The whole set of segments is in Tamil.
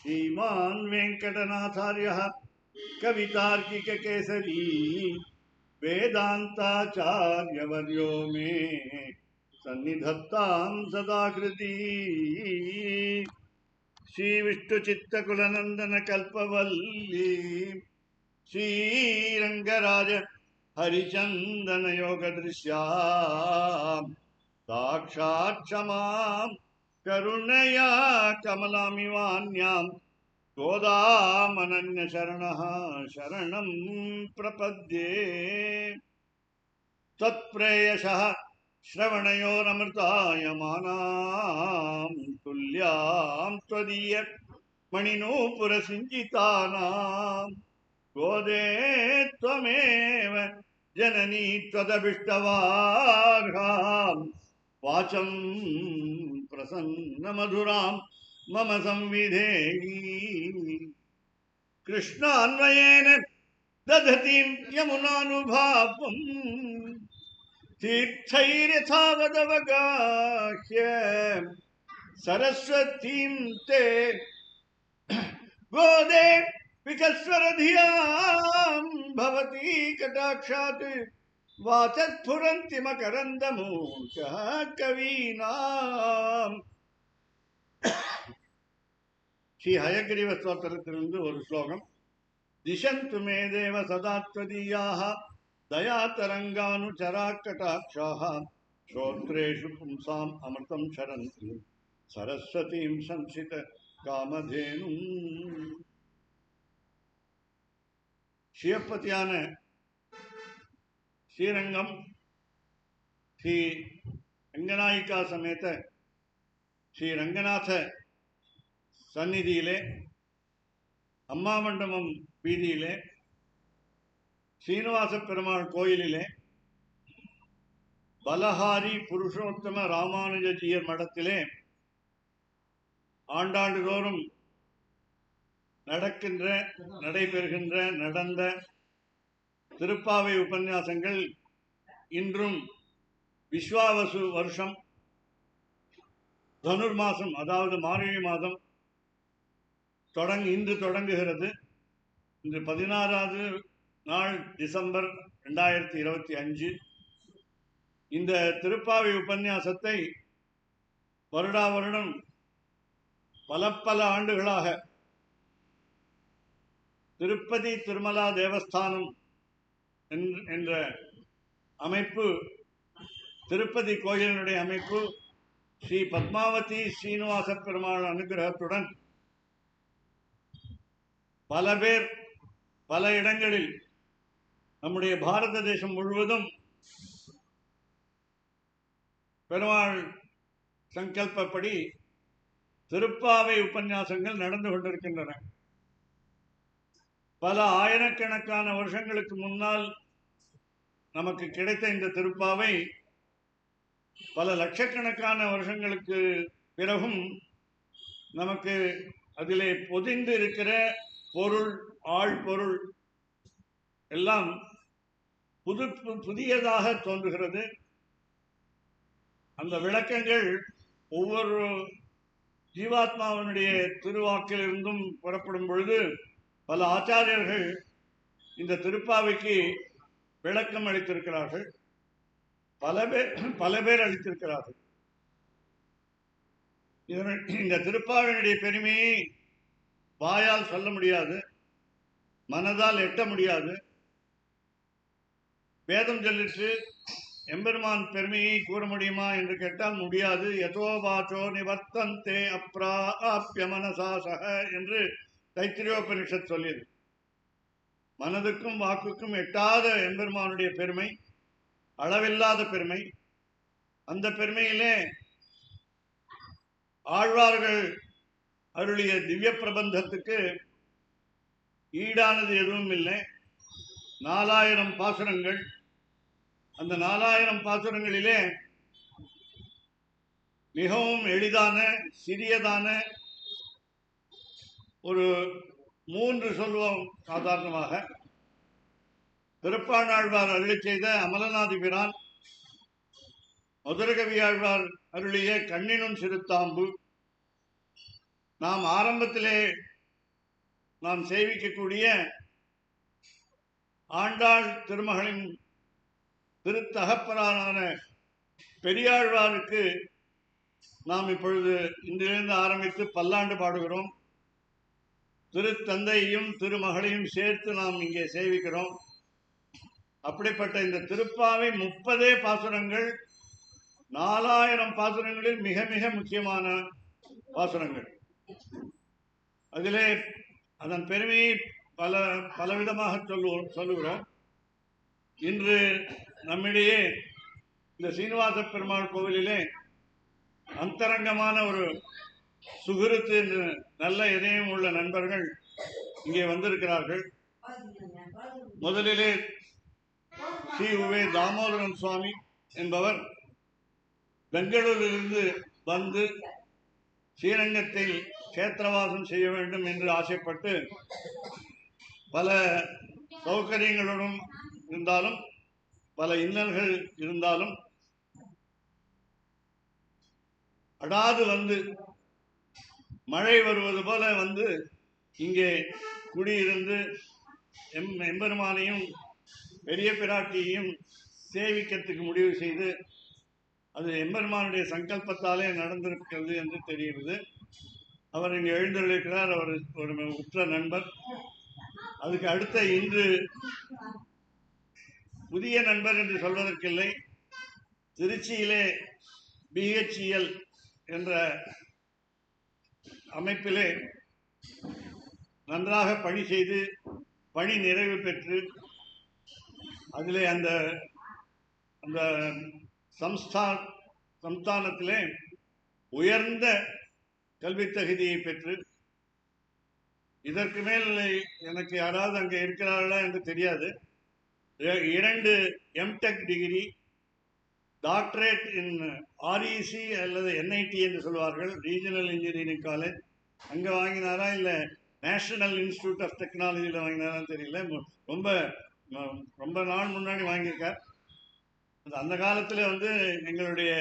श्रीमान् वेंकटनाथार्यः कवितार्किककेसरी वेदांताचार्यवर्यो मे सन्निधत्तां सदा कृती। श्रीविष्णुचित्तकुलनन्दन कल्पवल्ली श्रीरंगराज हरिचंदन योगदृश्या साक्षात् क्षमां करुणया कमलामिवान्यां गोदामनन्यशरणः शरणं प्रपद्ये। तत्प्रेयसः श्रवणयोरमृतायमानां तुल्यां त्वदीय मणिनूपुरसिञ्चितानां गोदे त्वमेव जननी त्वदभिष्टवार्हां वाचं प्रसन्नमधुरां मम संविधेहि। कृष्णान्वयेन दधतीं यमुनानुभावं तीर्थैर्यथावदवगाह्य सरस्वतीं ते गोदे विकस्वरधियां भवती कटाक्षात् वाचस्फुरन्ति मकरन्दमूषः कवीनाम्। श्री हयग्रीव स्तोत्रத்திலிருந்து ஒரு ஸ்லோகம். दिशन्तु मे देव सदा त्वदीयाः दयातरङ्गानुचराकटाक्षाः श्रोत्रेषु पुंसाम् अमृतं क्षरन्ति सरस्वतीं संसित कामधेनुम्. शिवपतिயான ஸ்ரீரங்கம் ஸ்ரீ ரங்கநாயிகா சமேத ஸ்ரீ ரங்கநாத சந்நிதியிலே அம்மா மண்டபம் வீதியிலே ஸ்ரீனிவாச பெருமாள் கோயிலிலே பலஹாரி புருஷோத்தம ராமானுஜஜியர் மடத்திலே ஆண்டாண்டுதோறும் நடந்த திருப்பாவை உபன்யாசங்கள் இன்றும் விஸ்வாவசு வருஷம் தனுர் மாதம், அதாவது மார்கழி மாதம் இன்று தொடங்குகிறது. இன்று 16வது நாள் டிசம்பர் 2025. இந்த திருப்பாவை உபன்யாசத்தை வருடா வருடம் பல ஆண்டுகளாக திருப்பதி திருமலா தேவஸ்தானம் என்ற அமைப்பு, திருப்பதி கோயிலினுடைய அமைப்பு ஸ்ரீ பத்மாவதி ஸ்ரீனிவாச பெருமாள் அனுகிரகத்துடன் பல பேர் பல இடங்களில் நம்முடைய பாரத தேசம் முழுவதும் பெருமாள் சங்கல்பப்படி திருப்பாவை உபன்யாசங்கள் நடந்து கொண்டிருக்கின்றன. பல ஆயிரக்கணக்கான வருஷங்களுக்கு முன்னால் நமக்கு கிடைத்த இந்த திருப்பாவை பல லட்சக்கணக்கான வருஷங்களுக்கு பிறகும் நமக்கு அதிலே பொதிந்து இருக்கிற பொருள், ஆழ்பொருள் எல்லாம் புதியதாக தோன்றுகிறது. அந்த விளக்கங்கள் ஒவ்வொரு ஜீவாத்மாவினுடைய திருவாக்கிலிருந்தும் புறப்படும் பொழுது பல ஆச்சாரியர்கள் இந்த திருப்பாவைக்கு விளக்கம் அளித்திருக்கிறார்கள். பல பேர் அளித்திருக்கிறார்கள். இந்த திருப்பாவையினுடைய பெருமையை வாயால் சொல்ல முடியாது, மனதால் எட்ட முடியாது. வேதம் சொல்லிட்டு எம்பெருமான் பெருமையை கூற முடியுமா என்று கேட்டால் முடியாது. யதோ வாச்சோ நிவர்த்தந்தே அப்ராப்ய மனசாசக என்று தைத்திரியோபனிஷத் சொல்லியது. மனதுக்கும் வாக்குக்கும் எட்டாத எம்பெருமானுடைய பெருமை, அளவில்லாத பெருமை. அந்த பெருமையிலே ஆழ்வார்கள் அருளிய திவ்ய பிரபந்தத்துக்கு ஈடானது எதுவும் இல்லை. 4000 பாசுரங்கள். அந்த 4000 பாசுரங்களிலே மிகவும் எளிதான சிறியதான ஒரு 3 சொல்வோம். சாதாரணமாக திருப்பாணாழ்வார் அருளி செய்த அமலநாதி பிரான், மதுரகவி ஆழ்வார் அருளிய கண்ணினும் சிறுத்தாம்பு, நாம் ஆரம்பத்திலே நாம் சேவிக்கக்கூடிய ஆண்டாள் திருமகளின் திருத்தகப்பனான பெரியாழ்வாருக்கு நாம் இப்பொழுது இன்றிலிருந்து ஆரம்பித்து பல்லாண்டு பாடுகிறோம். திருத்தந்தையும் திருமகளையும் சேர்த்து நாம் இங்கே சேவிக்கிறோம். அப்படிப்பட்ட இந்த திருப்பாவை 30 பாசுரங்கள், 4000 பாசுரங்களில் மிக மிக முக்கியமான பாசுரங்கள். அதிலே அதன் பெருமையை பலவிதமாக சொல்லுகிறோம். இன்று நம்மிடையே இந்த சீனிவாச பெருமாள் கோவிலிலே அந்தரங்கமான ஒரு சுகிருத்து என்று நல்ல இதயம் உள்ள நண்பர்கள் இங்கே வந்திருக்கிறார்கள். முதலிலே ஸ்ரீ உவே தாமோதரன் சுவாமி என்பவர் பெங்களூரிலிருந்து வந்து ஸ்ரீரங்கத்தில் கஷேத்திரவாசம் செய்ய வேண்டும் என்று ஆசைப்பட்டு பல சௌகரியங்களுடன் இருந்தாலும் பல இன்னல்கள் இருந்தாலும் அடாது வந்து மழை வருவது போல வந்து இங்கே குடியிருந்து எம்பெருமானையும் பெரிய பிராட்டியையும் சேவிக்கிறதுக்கு முடிவு செய்து, அது எம்பெருமானுடைய சங்கல்பத்தாலே நடந்திருக்கிறது என்று தெரிகிறது. அவர் இங்கே எழுந்திருக்கிறார். அவர் ஒரு உற்ற நண்பர். அதுக்கு அடுத்த இன்று புதிய நண்பர் என்று சொல்வதற்கில்லை, திருச்சியிலே BHEL என்ற அமைப்பிலே நன்றாக பணி செய்து பணி நிறைவு பெற்று அதிலே அந்த அந்த சம்ஸ்தானத்திலே உயர்ந்த கல்வி தகுதியை பெற்று, இதற்கு மேல் எனக்கு யாராவது அங்கே இருக்கிறார்களா என்று தெரியாது, 2 MTech டிகிரி, டாக்டரேட் இன் REC அல்லது NIT என்று சொல்வார்கள், ரீஜனல் இன்ஜினியரிங் காலேஜ், அங்கே வாங்கினாரா இல்லை நேஷனல் இன்ஸ்டிடியூட் ஆஃப் டெக்னாலஜியில் வாங்கினாரான்னு தெரியல. ரொம்ப ரொம்ப நாள் முன்னாடி வாங்கியிருக்கார். அந்த காலத்தில் வந்து எங்களுடைய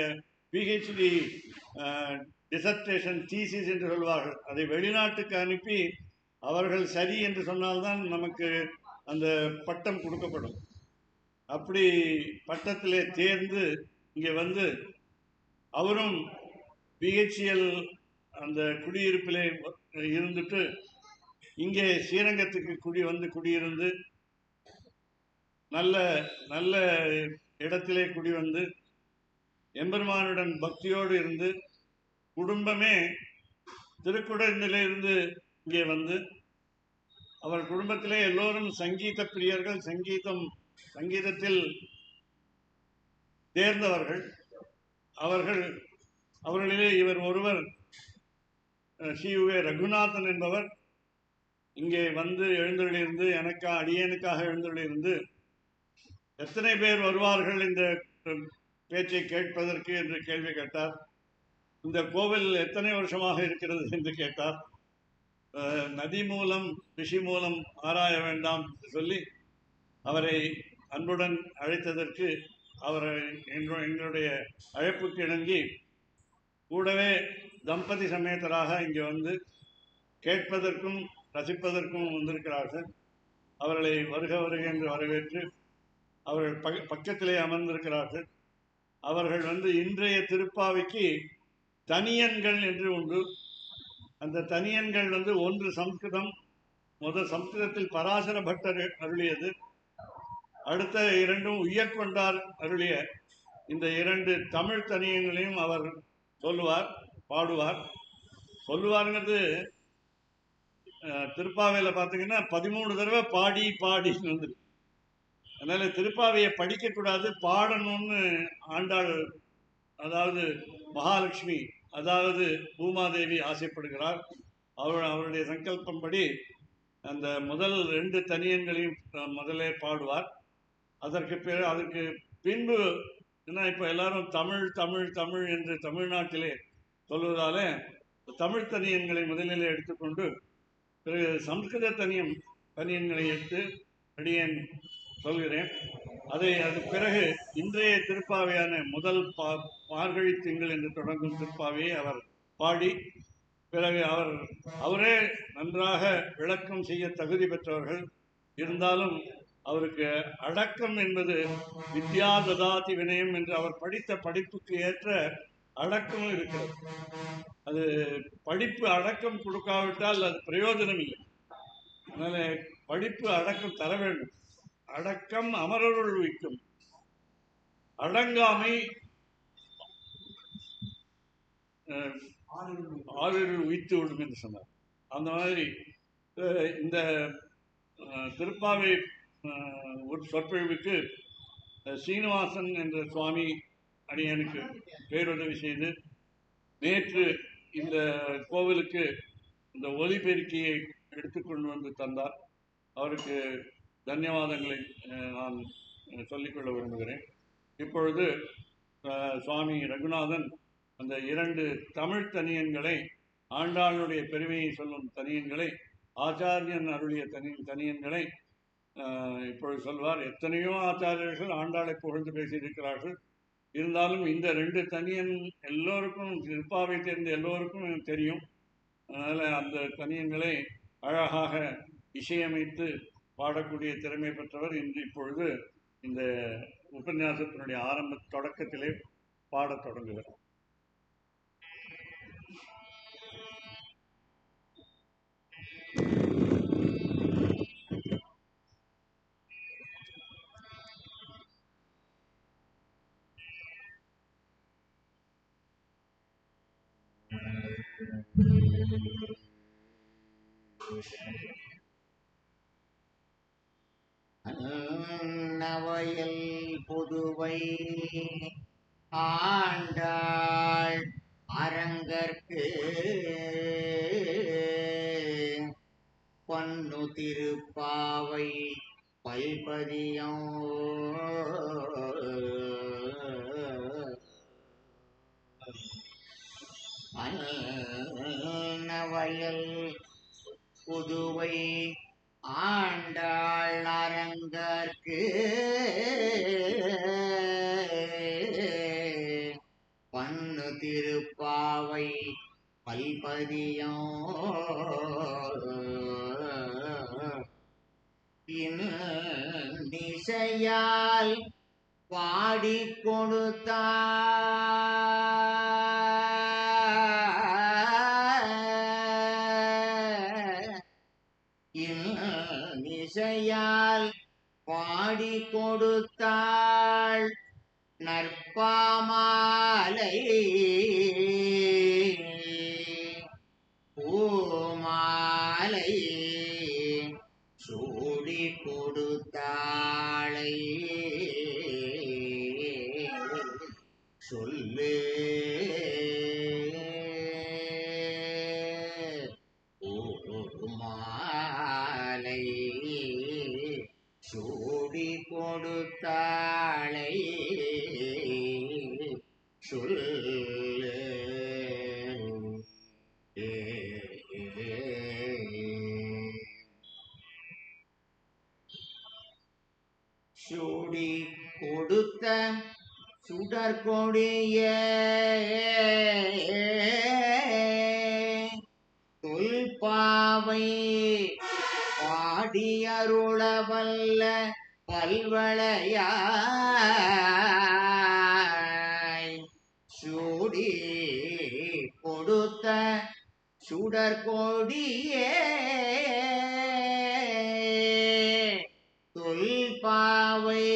PhD டிசர்டேஷன் தீசிஸ் என்று சொல்வார்கள், அதை வெளிநாட்டுக்கு அனுப்பி அவர்கள் சரி என்று சொன்னால்தான் நமக்கு அந்த பட்டம் கொடுக்கப்படும். அப்படி பட்டத்திலே தேர்ந்து இங்கே வந்து அவரும் BHEL அந்த குடியிருப்பிலே இருந்துட்டு இங்கே ஸ்ரீரங்கத்துக்கு குடியிருந்து நல்ல நல்ல இடத்திலே குடிவந்து எம்பெருமானுடன் பக்தியோடு இருந்து குடும்பமே திருக்குடந்திலிருந்து இங்கே வந்து, அவர் குடும்பத்திலே எல்லோரும் சங்கீத பிரியர்கள், சங்கீதத்தில் தேர்ந்தவர்கள். அவர்களிலே இவர் ஒருவர் ஸ்ரீ உவே ரகுநாதன் என்பவர் இங்கே வந்து எழுந்தருளியிருந்து அடியேனுக்காக எழுந்தருளியிருந்து எத்தனை பேர் வருவார்கள் இந்த பேச்சை கேட்பதற்கு என்று கேள்வி கேட்டார். இந்த கோவில் எத்தனை வருஷமாக இருக்கிறது என்று கேட்டார். நதி மூலம் ரிஷி மூலம் ஆராய வேண்டாம் என்று சொல்லி அவரை அன்புடன் அழைத்ததற்கு அவரை எங்களுடைய அழைப்புக்கு இணங்கி கூடவே தம்பதி சமேதராக இங்கே வந்து கேட்பதற்கும் ரசிப்பதற்கும் வந்திருக்கிறார்கள். அவர்களை வருக என்று வரவேற்று அவர்கள் பக்கத்திலே அமர்ந்திருக்கிறார்கள். அவர்கள் வந்து இன்றைய திருப்பாவைக்கு தனியன்கள் என்று உண்டு. அந்த தனியன்கள் வந்து ஒன்று சம்ஸ்கிருதம், சம்ஸ்கிருதத்தில் பராசர பட்டர் அருளியது, அடுத்த 2 உய்யக்கொண்டார் அருளிய இந்த 2 தமிழ் தனியங்களையும் அவர் பாடுவார். சொல்லுவாருங்கிறது திருப்பாவையில் பார்த்தீங்கன்னா 13 தடவை பாடின்னு வந்துருக்கு. அதனால திருப்பாவையை படிக்கக்கூடாது, பாடணும்னு ஆண்டாள், அதாவது மகாலட்சுமி, அதாவது பூமாதேவி ஆசைப்படுகிறார். அவருடைய சங்கல்பம்படி அந்த முதல் 2 தனியன்களையும் முதலே பாடுவார். அதற்கு பின்பு ஏன்னா இப்போ எல்லாரும் தமிழ் தமிழ் தமிழ் என்று தமிழ்நாட்டிலே சொல்வதால தமிழ் தனியன்களை முதலிலே எடுத்துக்கொண்டு பிறகு சம்ஸ்கிருத தனியன்களை எடுத்து அடியேன் சொல்கிறேன். அது பிறகு இன்றைய திருப்பாவையான முதல் மார்கழி திங்கள் என்று தொடங்கும் திருப்பாவையை அவர் பாடி பிறகு அவரே நன்றாக விளக்கம் செய்ய தகுதி பெற்றவர்கள். இருந்தாலும் அவருக்கு அடக்கம் என்பது வித்யா ததாதி வினயம் என்று அவர் படித்த படிப்புக்கு ஏற்ற அடக்கம் இருக்கிறது. அது படிப்பு அடக்கம் கொடுக்காவிட்டால் அது பிரயோஜனம் இல்லை. அதனால படிப்பு அடக்கம் தர வேண்டும். அடக்கம் அமரருள் வைக்கும், அடங்காமை ஆளுநர் உயிர்த்து விடும் என்று சொன்னார். அந்த மாதிரி இந்த திருப்பாவை ஒரு சொற்பொழிவுக்கு சீனிவாசன் என்ற சுவாமி அடியனுக்கு பேருதவி செய்து நேற்று இந்த கோவிலுக்கு இந்த ஒலிபெருக்கியை எடுத்துக்கொண்டு வந்து தந்தார். அவருக்கு தன்யவாதங்களை நான் சொல்லிக்கொள்ள விரும்புகிறேன். இப்பொழுது சுவாமி ரகுநாதன் அந்த 2 தமிழ் தனியன்களை, ஆண்டாளுடைய பெருமையை சொல்லும் தனியன்களை, ஆச்சாரியன் அருளிய தனியன்களை இப்பொழுது சொல்வார். எத்தனையோ ஆச்சாரியர்கள் ஆண்டாளை புகழ்ந்து பேசியிருக்கிறார்கள். இருந்தாலும் இந்த 2 தனியன் எல்லோருக்கும், திருப்பாவை தெரிந்த எல்லோருக்கும் தெரியும். அதனால் அந்த தனியன்களை அழகாக இசையமைத்து பாடக்கூடிய திறமை பெற்றவர். இப்பொழுது இந்த உபன்யாசத்தினுடைய தொடக்கத்திலே பாடத் தொடங்குகிறார். நவயல் புதுவை ஆண்டாள் அரங்கற்கு பொன்னு திருப்பாவை பல்பதியம் நவயல் புதுவை ஆண்டாள் அரங்கற்கு பன்னு திருப்பாவை பல்பதியம் இசையால் பாடி இசையால் பாடி கொடுத்தாள் நற்பாமாலை பூமாலை சூடி கொடுத்தாளை சொல்லு மாலை சூடி கொடுத்தாளை சொல்லு சூடி கொடுத்த சுடற்கொடிய தொல்பாவை பாடியருளவல்ல பல்வளையாய் சூடி கொடுத்த சுடற்கொடியே தொல்பாவை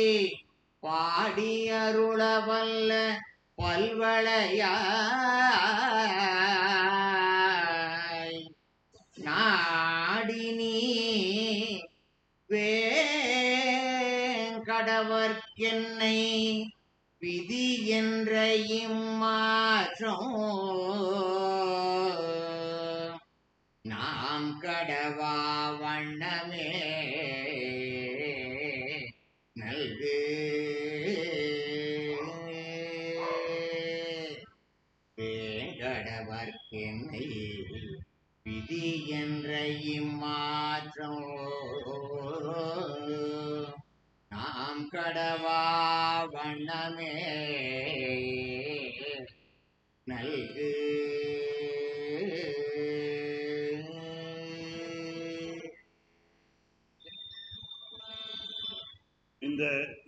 பாடியருளவல்ல பல்வளையாய் நாடினி வேங்கடவர்க்கென்னை விதி என்ற இம்மாற்றம் நாம் கடவா வண்ணமே நல்கு வேங்கடவர்க்கென்னை விதி என்ற இம்மாற்றம் நாம் கடவா வண்ணமே நல்கு இந்த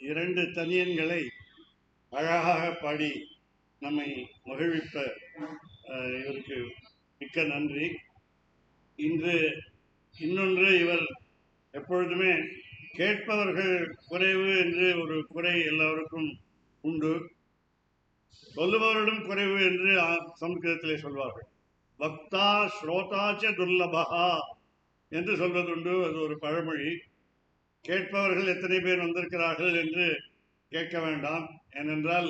இரண்டு தனியன்களை அழகாக பாடி நம்மை மகிழ்விப்ப இவருக்கு மிக்க நன்றி. இன்று இன்னொன்று, இவர் எப்பொழுதுமே கேட்பவர்கள் குறைவு என்று ஒரு குறை எல்லோருக்கும் உண்டு, சொல்லுபவர்களும் குறைவு என்று சமஸ்கிருதத்திலே சொல்வார்கள். பக்தா ஸ்ரோதாச்ச துர்லபா என்று சொல்வதுண்டு. அது ஒரு பழமொழி. கேட்பவர்கள் எத்தனை பேர் வந்திருக்கிறார்கள் என்று கேட்க வேண்டாம். ஏனென்றால்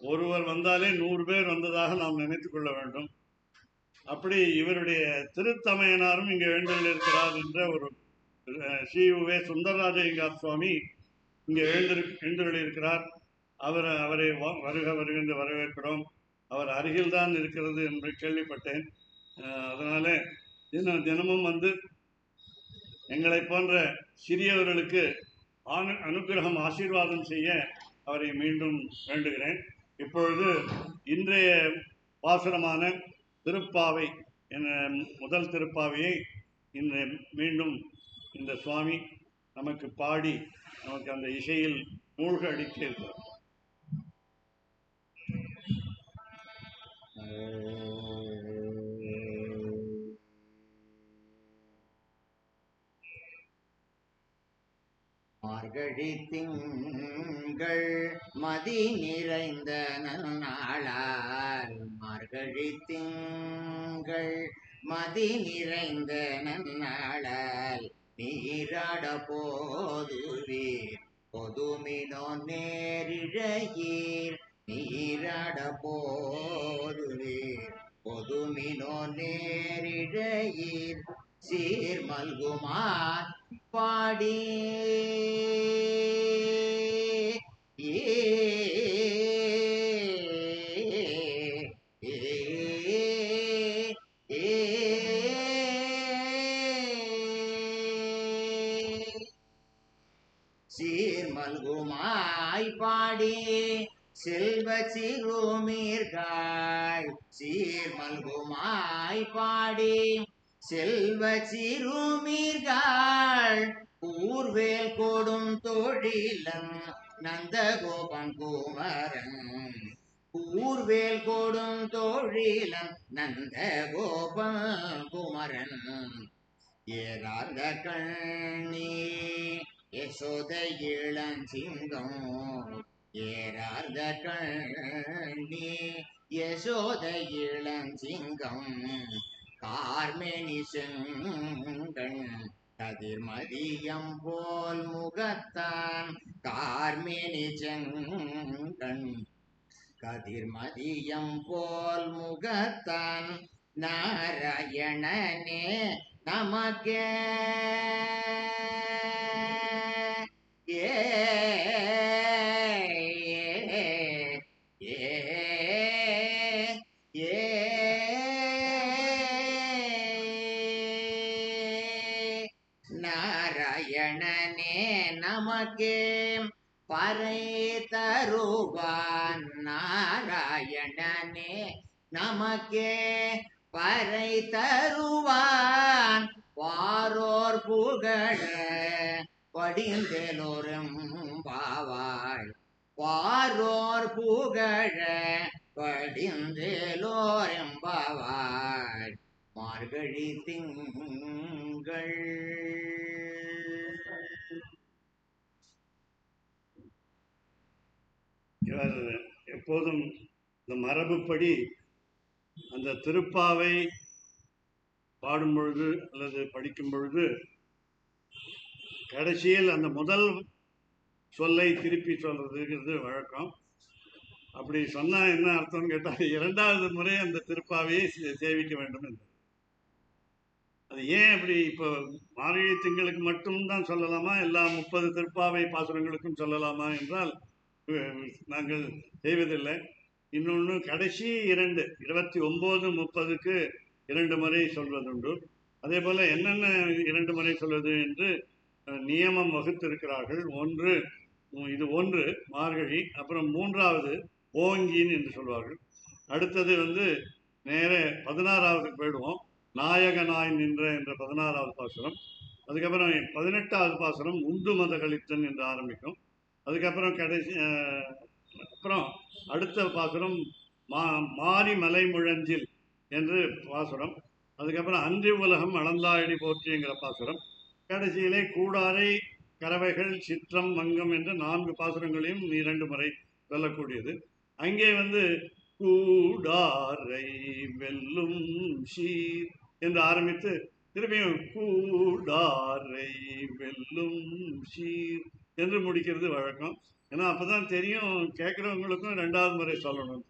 ஒருவர் வந்தாலே 100 பேர் வந்ததாக நாம் நினைத்துக் கொள்ள வேண்டும். அப்படி இவருடைய திருத்தமையனாரும் இங்கே எழுந்திருக்கிறார் என்ற ஒரு ஸ்ரீ சுந்தரராஜலிங்கார் சுவாமி இங்கே எழுந்திருக்கிறார். அவரை வருக வருகின்ற வரவேற்கிறோம். அவர் அருகில்தான் இருக்கிறது என்று கேள்விப்பட்டேன். அதனால தினமும் வந்து எங்களை போன்ற சிறியவர்களுக்கு அனுகிரகம் ஆசீர்வாதம் செய்ய அவரை மீண்டும் வேண்டுகிறேன். இப்பொழுது இன்றைய பாசுரமான திருப்பாவை என்ற முதல் திருப்பாவையை மீண்டும் இந்த சுவாமி நமக்கு பாடி நமக்கு அந்த இசையில் மூழ்க அடிக்க இருக்கிறார். மார்கழி திங்கள் மதி நிறைந்த நன்னாளால், மார்கழி திங்கள் மதி நிறைந்த நன்னாளால், நீராட போதுவீர் பொதுமினோ நேரிழையீர், நீராட போதுவீர் பொதுமினோ நேரிழையீர், சீர் மல்குமார் பாடி சீர் மல்குமாய் பாடி செல்வ சிறுமீர்கள், சீர் மல்குமாய் பாடி செல்வ சிறுமீர்கள், ஊர்வேல் கொடும் தொழிலன் நந்தகோபன் குமரன், ஊர்வேல் கொடும் தொழிலன் நந்தகோபன் குமரன், ஏறார்ந்த கண்ணி யசோத இளஞ்சிங்கம், ஏறார்ந்த கண்ணி யசோத இளஞ்சிங்கம், கார்மேனி செங்கண் கதிர்மதியம் போல் முகத்தான், கார்மேனி செங்கண் கதிர்மதியம் போல் முகத்தான், நாராயணனே நமக்கே நாராயணனே நமக்கே பறை தருவான், நாராயணனே நமக்கே பறை தருவான், வாரோர் புகழ படிந்தேலோரும் பாவாய், வாரோர் புகழ படிந்தேலோரும் பாவாய், மார்கழி திங்கள். இவர் எப்போதும் இந்த மரபுப்படி அந்த திருப்பாவை பாடும் பொழுது அல்லது படிக்கும் பொழுது கடைசியில் அந்த முதல் சொல்லை திருப்பி சொல்றதுங்கிறது வழக்கம். அப்படி சொன்னா என்ன அர்த்தம்னு கேட்டால், 2வது முறை அந்த திருப்பாவையை சேவிக்க வேண்டும் என்று. அது ஏன் அப்படி? இப்போ மார்கழி திங்களுக்கு மட்டும்தான் சொல்லலாமா, எல்லா 30 திருப்பாவை பாசுரங்களுக்கும் சொல்லலாமா என்றால் நாங்கள் செய்வதில்லை. இன்னொன்று, கடைசி 2 29 30க்கு 2 முறை சொல்வதுண்டு. அதே போல என்னென்ன 2 முறை சொல்வது என்று நியமம் வகுத்திருக்கிறார்கள். இது ஒன்று மார்கழி, அப்புறம் 3வது ஓங்கின் என்று சொல்வார்கள். அடுத்தது நேர 16வது போயிடுவோம். நாயகனாய் நின்ற என்ற 16வது பாசுரம். அதுக்கப்புறம் 18வது பாசுரம் உண்டு மத கழித்தன் என்று ஆரம்பிக்கும். அதுக்கப்புறம் கடைசி அப்புறம் அடுத்த பாசுரம் மாரி மலை முழஞ்சில் என்று பாசுரம். அதுக்கப்புறம் அன்றி உலகம் அளந்தாயடி போற்றிங்கிற பாசுரம். கடைசியிலே கூடாரை கறவைகள் சிற்றம் மங்கம் என்ற 4 பாசுரங்களையும் 2 முறை சொல்லக்கூடியது. அங்கே கூடாரை வெல்லும் சீர் என்று ஆரம்பித்து திரும்பியும் கூடாரை வெல்லும் சீர் என்று முடிக்கிறது வழக்கம். ஏன்னா அப்பதான் தெரியும் கேட்குறவங்களுக்கும் 2வது முறை சொல்லணும்.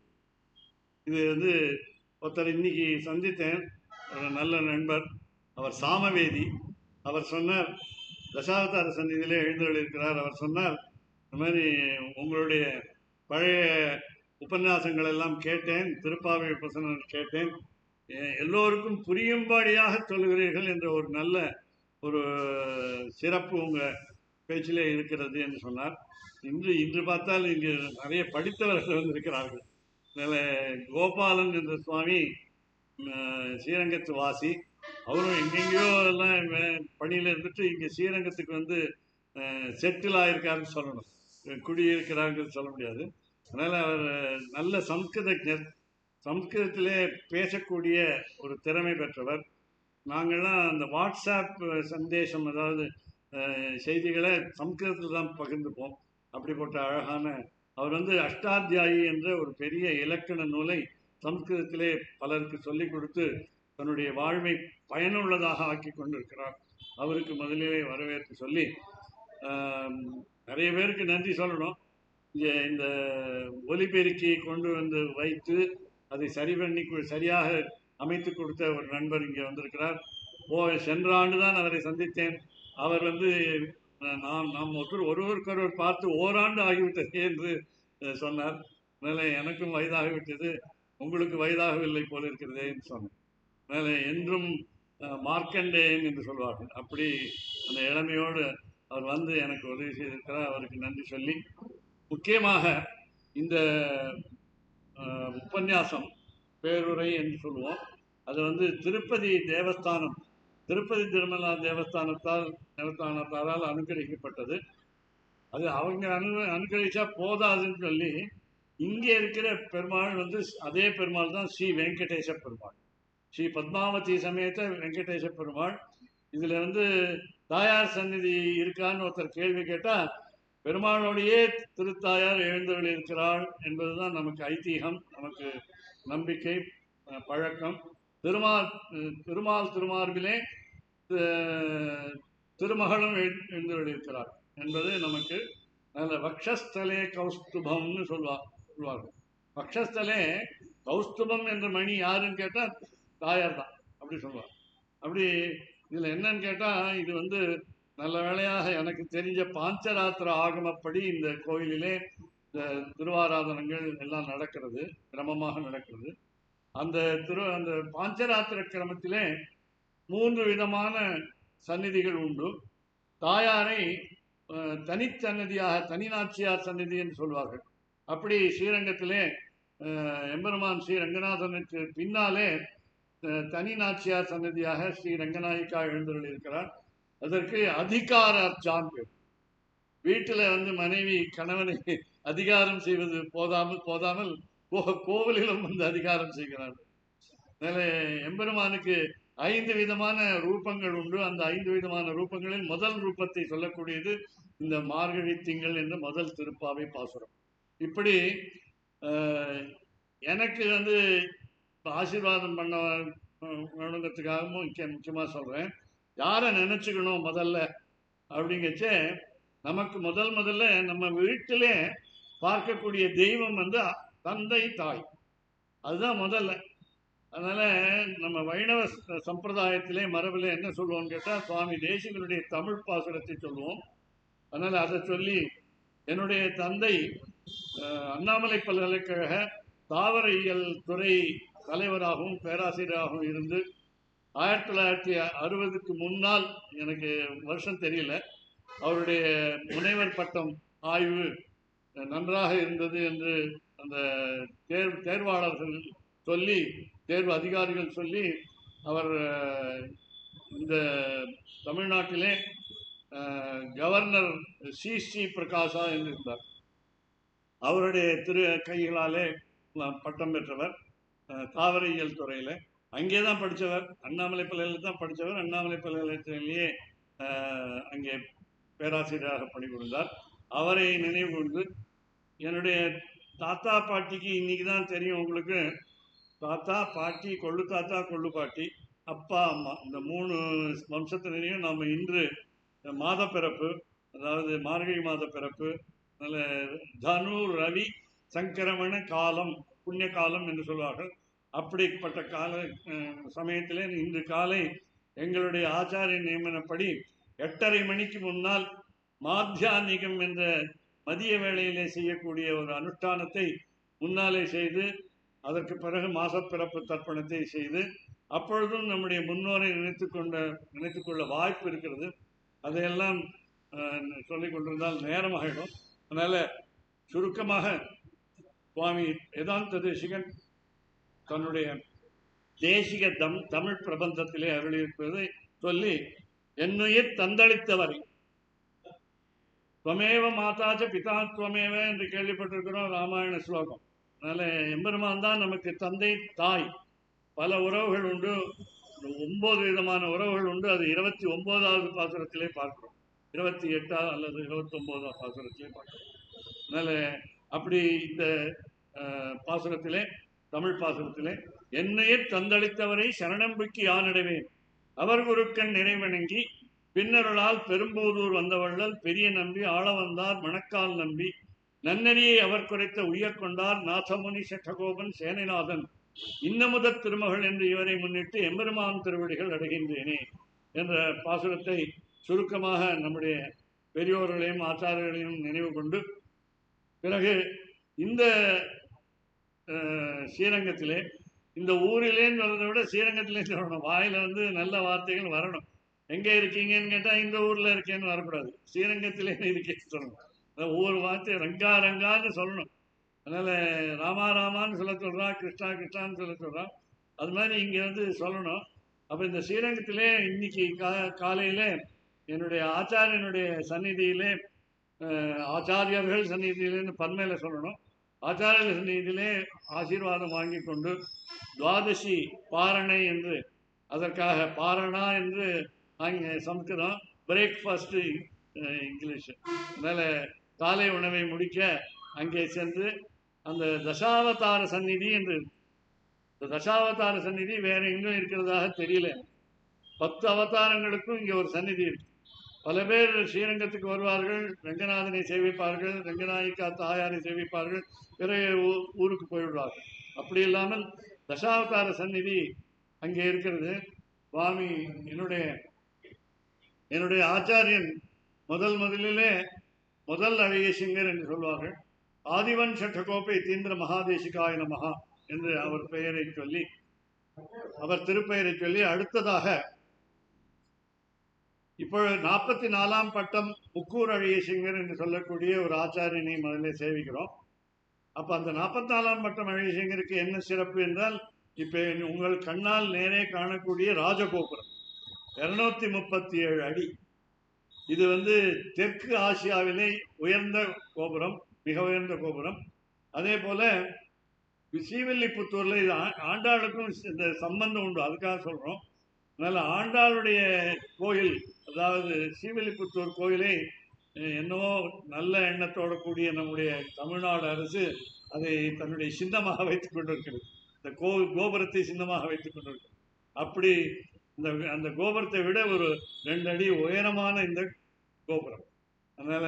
இது ஒருத்தர் இன்னைக்கு சந்தித்தேன், ஒரு நல்ல நண்பர், அவர் சாமவேதி. அவர் சொன்னார், தசாவதார சந்நிதியிலே எழுந்தருளிருக்கிறார். அவர் சொன்னார், இந்த மாதிரி உங்களுடைய பழைய உபன்யாசங்கள் எல்லாம் கேட்டேன், திருப்பாவை உபசனம் கேட்டேன், எல்லோருக்கும் புரியும்படியாக சொல்கிறீர்கள் என்ற ஒரு நல்ல ஒரு சிறப்பு உங்கள் பேச்சிலே இருக்கிறது என்று சொன்னார். இன்று பார்த்தால் இங்கு நிறைய படித்தவர்கள் வந்திருக்கிறார்கள். அதில் கோபாலன் என்ற சுவாமி ஸ்ரீரங்கத்து வாசி. அவரும் எங்கெங்கேயோ எல்லாம் பணியில் இருந்துட்டு இங்கே ஸ்ரீரங்கத்துக்கு செட்டில் ஆகியிருக்காருன்னு சொல்லணும், குடியிருக்கிறாருன்னு சொல்ல முடியாது. அதனால் அவர் நல்ல சம்ஸ்கிருதஜர், சம்ஸ்கிருதத்திலே பேசக்கூடிய ஒரு திறமை பெற்றவர். நாங்கள்லாம் அந்த வாட்ஸ்அப் சந்தேசம், அதாவது செய்திகளை சம்ஸ்கிருதத்தில் தான் பகிர்ந்துப்போம். அப்படிப்பட்ட அழகான அவர் அஷ்டாத்தியாயி என்ற ஒரு பெரிய இலக்கண நூலை சம்ஸ்கிருதத்திலே பலருக்கு சொல்லிக் கொடுத்து தன்னுடைய வாழ்வை பயனுள்ளதாக ஆக்கி கொண்டிருக்கிறார். அவருக்கு முதலிலே வரவேற்பு சொல்லி நிறைய பேருக்கு நன்றி சொல்லணும். இங்கே இந்த ஒலிபெருக்கியை கொண்டு வைத்து அதை சரி பண்ணி சரியாக அமைத்து கொடுத்த ஒரு நண்பர் இங்கே வந்திருக்கிறார். சென்ற ஆண்டு தான் அவரை சந்தித்தேன். அவர் நாம் ஒருவருக்கொருவர் பார்த்து ஓராண்டு ஆகிவிட்டது என்று சொன்னார். அதனால எனக்கும் வயதாகிவிட்டது, உங்களுக்கு வயதாகவில்லை போல இருக்கிறதே என்று சொன்னார். அதனால என்றும் மார்க்கண்டேயன் என்று சொல்வார்கள். அப்படி அந்த இளமையோடு அவர் எனக்கு உதவி செய்திருக்கிறார். அவருக்கு நன்றி சொல்லி, முக்கியமாக இந்த உபன்யாசம் பேருரை என்று சொல்லுவோம். அது திருப்பதி தேவஸ்தானம், திருப்பதி திருமலா தேவஸ்தானத்தாரால் அனுகிரகிக்கப்பட்டது. அது அவங்க அனுகிரகிச்சா போதாதுன்னு சொல்லி இங்கே இருக்கிற பெருமாள் அதே பெருமாள் தான் ஸ்ரீ வெங்கடேச பெருமாள், ஸ்ரீ பத்மாவதி சமேத வெங்கடேச பெருமாள். இதில் தாயார் சந்நிதி இருக்கான்னு ஒருத்தர் கேள்வி கேட்டால், பெருமாளோடையே திருத்தாயார் எழுந்தருள் இருக்கிறாள் என்பதுதான் நமக்கு ஐதீகம், நமக்கு நம்பிக்கை, பழக்கம். திருமார்பிலே திருமகளும் எழுந்தருளிருக்கிறார் என்பது நமக்கு நல்ல. வக்ஷஸ்தலே கௌஸ்துபம்னு சொல்வார்கள். வக்ஷஸ்தலே கௌஸ்துபம் என்ற மணி யாருன்னு கேட்டால் தாயார் தான், அப்படி சொல்லுவார். அப்படி இதில் என்னன்னு கேட்டால், இது நல்ல வேளையாக எனக்கு தெரிஞ்ச பாஞ்சராத்திர ஆகமப்படி இந்த கோயிலிலே இந்த திருவாராதனங்கள் எல்லாம் நடக்கிறது, கிரமமாக நடக்கிறது. அந்த பாஞ்சராத்திர கிரமத்திலே 3 விதமான சந்நிதிகள் உண்டு. தாயாரை தனிச்சன்னதியாக தனிநாச்சியார் சந்நிதி என்று சொல்வார்கள். அப்படி ஸ்ரீரங்கத்திலே எம்பெருமான் ஸ்ரீ ரங்கநாதனுக்கு பின்னாலே தனி நாச்சியார் சன்னதியாக ஸ்ரீ ரங்கநாயிகா எழுந்தருள் இருக்கிறார். அதற்கு அதிகாரார்ச்சான் பேர். வீட்டில் மனைவி கணவனை அதிகாரம் செய்வது போதாமல் கோவிலிலும் அதிகாரம் செய்கிறார்கள். அதனால எம்பெருமானுக்கு 5 விதமான ரூபங்கள் உண்டு. அந்த 5 விதமான ரூபங்களில் முதல் ரூபத்தை சொல்லக்கூடியது இந்த மார்கழி திங்கள் என்ற முதல் திருப்பாவை பாசுரம். இப்படி எனக்கு ஆசீர்வாதம் பண்ண வேணுங்கிறதுக்காகவும் முக்கியமாக சொல்கிறேன். யாரை நினச்சிக்கணும் முதல்ல அப்படிங்கச்சே, நமக்கு முதல்ல நம்ம வீட்டிலே பார்க்கக்கூடிய தெய்வம் தந்தை தாய், அதுதான் முதல்ல. அதனால நம்ம வைணவ சம்பிரதாயத்திலே மரபில் என்ன சொல்லுவோம்னு கேட்டால், சுவாமி தேசிகனுடைய தமிழ் பாசுரத்தை சொல்லுவோம். அதனால அதை சொல்லி, என்னுடைய தந்தை அண்ணாமலை பல்கலைக்கழக தாவரவியல் துறை தலைவராகவும் பேராசிரியராகவும் இருந்து 1960க்கு முன்னால், எனக்கு வருஷம் தெரியல, அவருடைய முனைவர் பட்டம் ஆய்வு நன்றாக இருந்தது என்று அந்த தேர்வாளர்கள் சொல்லி தேர்வு அதிகாரிகள் சொல்லி அவர் இந்த தமிழ்நாட்டிலே கவர்னர் சி பிரகாசா என்று இருந்தார். அவருடைய திரு கைகளாலே பட்டம் பெற்றவர். தாவரியல் துறையில் அங்கே தான் படித்தவர். அண்ணாமலை பல்கலையில் தான் படித்தவர். அண்ணாமலை பல்கலைக்கழகத்திலேயே அங்கே பேராசிரியராக பணிபுரிந்தார். அவரை நினைவு கொண்டு என்னுடைய தாத்தா பாட்டிக்கு இன்னைக்கு தான் தெரியும் உங்களுக்கு, தாத்தா பாட்டி கொள்ளு தாத்தா கொள்ளு பாட்டி அப்பா அம்மா இந்த 3 வம்சத்தினரையும் நாம் இன்று மாத பிறப்பு, அதாவது மார்கழி மாத பிறப்பு, தனு ரவி சங்கரமண காலம் புண்ணிய காலம் என்று சொல்வார்கள். அப்படிப்பட்ட கால சமயத்திலே இன்று காலை எங்களுடைய ஆச்சாரிய நியமனப்படி 8:30 மணிக்கு முன்னால் மாத்தியானிகம் என்ற மதிய வேளையிலே செய்யக்கூடிய ஒரு அனுஷ்டானத்தை முன்னாலே செய்து, அதற்கு பிறகு மாசப்பிறப்பு தர்ப்பணத்தை செய்து, அப்பொழுதும் நம்முடைய முன்னோரை நினைத்து கொள்ள வாய்ப்பு இருக்கிறது. அதையெல்லாம் சொல்லிக் கொண்டிருந்தால் நேரமாகிடும். அதனால் சுருக்கமாக சுவாமி வேதாந்த தேசிகன் தன்னுடைய தேசிக தமிழ் பிரபந்தத்திலே அருளியிருப்பதை சொல்லி, என்னுயிர் தந்தளித்தவரை துவமேவ மாதாச்ச பிதா துவமேவ என்று கேள்விப்பட்டிருக்கிறோம் ராமாயண ஸ்லோகம். அதனால எம்பெருமான் தான் நமக்கு தந்தை தாய். பல உறவுகள் உண்டு, 9 விதமான உறவுகள் உண்டு. அது 29வது பாசுரத்திலே பார்க்கிறோம், 28 அல்லது 29வது பாசுரத்திலே பார்க்கிறோம். அதனால அப்படி இந்த பாசுரத்திலே, தமிழ் பாசுரத்திலே, என்னையே தந்தளித்தவரை சரணம்புக்கு யானிடவேன் அவர் குருக்கண் நிறைவணங்கி பின்னருளால் பெரும்போதூர் வந்தவள்ளல் பெரிய நம்பி ஆள வந்தார் மணக்கால் நம்பி நன்னறியை அவர் குறைத்த உயர்கொண்டார் நாதமுனி சட்டகோபன் சேனைநாதன் இன்னமுத திருமகள் என்று இவரை முன்னிட்டு எம்பெருமான் திருவடிகள் அடைகின்றேனே என்ற பாசுரத்தை சுருக்கமாக நம்முடைய பெரியோர்களையும் ஆச்சாரியர்களையும் நினைவு கொண்டு, பிறகு இந்த ஸ்ரீரங்கத்திலே, இந்த ஊரிலேன்னு சொல்றதை விட ஸ்ரீரங்கத்திலே சொல்லணும். வாயில நல்ல வார்த்தைகள் வரணும். எங்கே இருக்கீங்கன்னு கேட்டால் இந்த ஊரில் இருக்கேன்னு வரக்கூடாது, ஸ்ரீரங்கத்திலே இருக்கேன்னு சொல்லணும். ஒவ்வொரு வார்த்தையும் ரங்கா ரங்கான்னு சொல்லணும். அதனால் ராமா ராமான்னு சொல்ல சொல்கிறா, கிருஷ்ணா கிருஷ்ணான்னு சொல்ல சொல்கிறா. அது மாதிரி இங்கே சொல்லணும். அப்போ இந்த ஸ்ரீரங்கத்திலே இன்னைக்கு காலையில் என்னுடைய ஆச்சாரியனுடைய சந்நிதியிலே, ஆச்சாரியர்கள் சந்நிதியிலேன்னு பன்மையில் சொல்லணும், ஆச்சாரியர்கள் சந்நிதியிலே ஆசீர்வாதம் வாங்கி கொண்டு துவாதசி பாரணை என்று, அதற்காக பாரணா என்று சம்ஸ்கிருதம், பிரேக்ஃபாஸ்ட்டு இங்கிலீஷ். அதனால் காலை உணவை முடிக்க அங்கே சென்று அந்த தசாவதார சந்நிதி என்று, இந்த தசாவதார சந்நிதி வேற எங்கும் இருக்கிறதாக தெரியல. 10 அவதாரங்களுக்கும் இங்கே ஒரு சந்நிதி இருக்கு. பல பேர் ஸ்ரீரங்கத்துக்கு வருவார்கள், ரங்கநாதனை சேவிப்பார்கள், ரங்கநாயிகா தாயாரை சேவிப்பார்கள், பிறகு ஊருக்கு போய்விடுவார்கள். அப்படி இல்லாமல் தசாவதார சந்நிதி அங்கே இருக்கிறது. சுவாமி என்னுடைய ஆச்சாரியன் முதலிலே முதல் அழகிய சிங்கர் என்று சொல்வார்கள். ஆதிவன் சட்டகோப்பை தீந்திர மகாதேசிகாய நமஹா என்று அவர் பெயரை சொல்லி, அவர் திருப்பெயரை சொல்லி, அடுத்ததாக இப்பொழுது 44ஆம் பட்டம் முக்கூர் அழகிய சிங்கர் என்று சொல்லக்கூடிய ஒரு ஆச்சாரியனை முதல்ல சேவிக்கிறோம். அப்போ அந்த 44ஆம் பட்டம் அழகிய சிங்கருக்கு என்ன சிறப்பு என்றால், இப்போ உங்கள் கண்ணால் நேரே காணக்கூடிய ராஜகோபுரம் 237 அடி. இது தெற்கு ஆசியாவிலே உயர்ந்த கோபுரம், மிக உயர்ந்த கோபுரம். அதே போல ஸ்ரீவில்லிபுத்தூர்ல இது ஆண்டாளுக்கும் இந்த சம்பந்தம் உண்டு, அதுக்காக சொல்றோம். அதனால ஆண்டாளுடைய கோயில், அதாவது ஸ்ரீவில்லிபுத்தூர் கோயிலை என்னவோ நல்ல எண்ணத்தோட கூடிய நம்முடைய தமிழ்நாடு அரசு அதை தன்னுடைய சின்னமாக வைத்துக் கொண்டிருக்கிறது. இந்த கோபுரத்தை சின்னமாக வைத்துக் கொண்டிருக்கிறது. அப்படி அந்த கோபுரத்தை விட ஒரு 2 அடி உயரமான இந்த கோபுரம். அதனால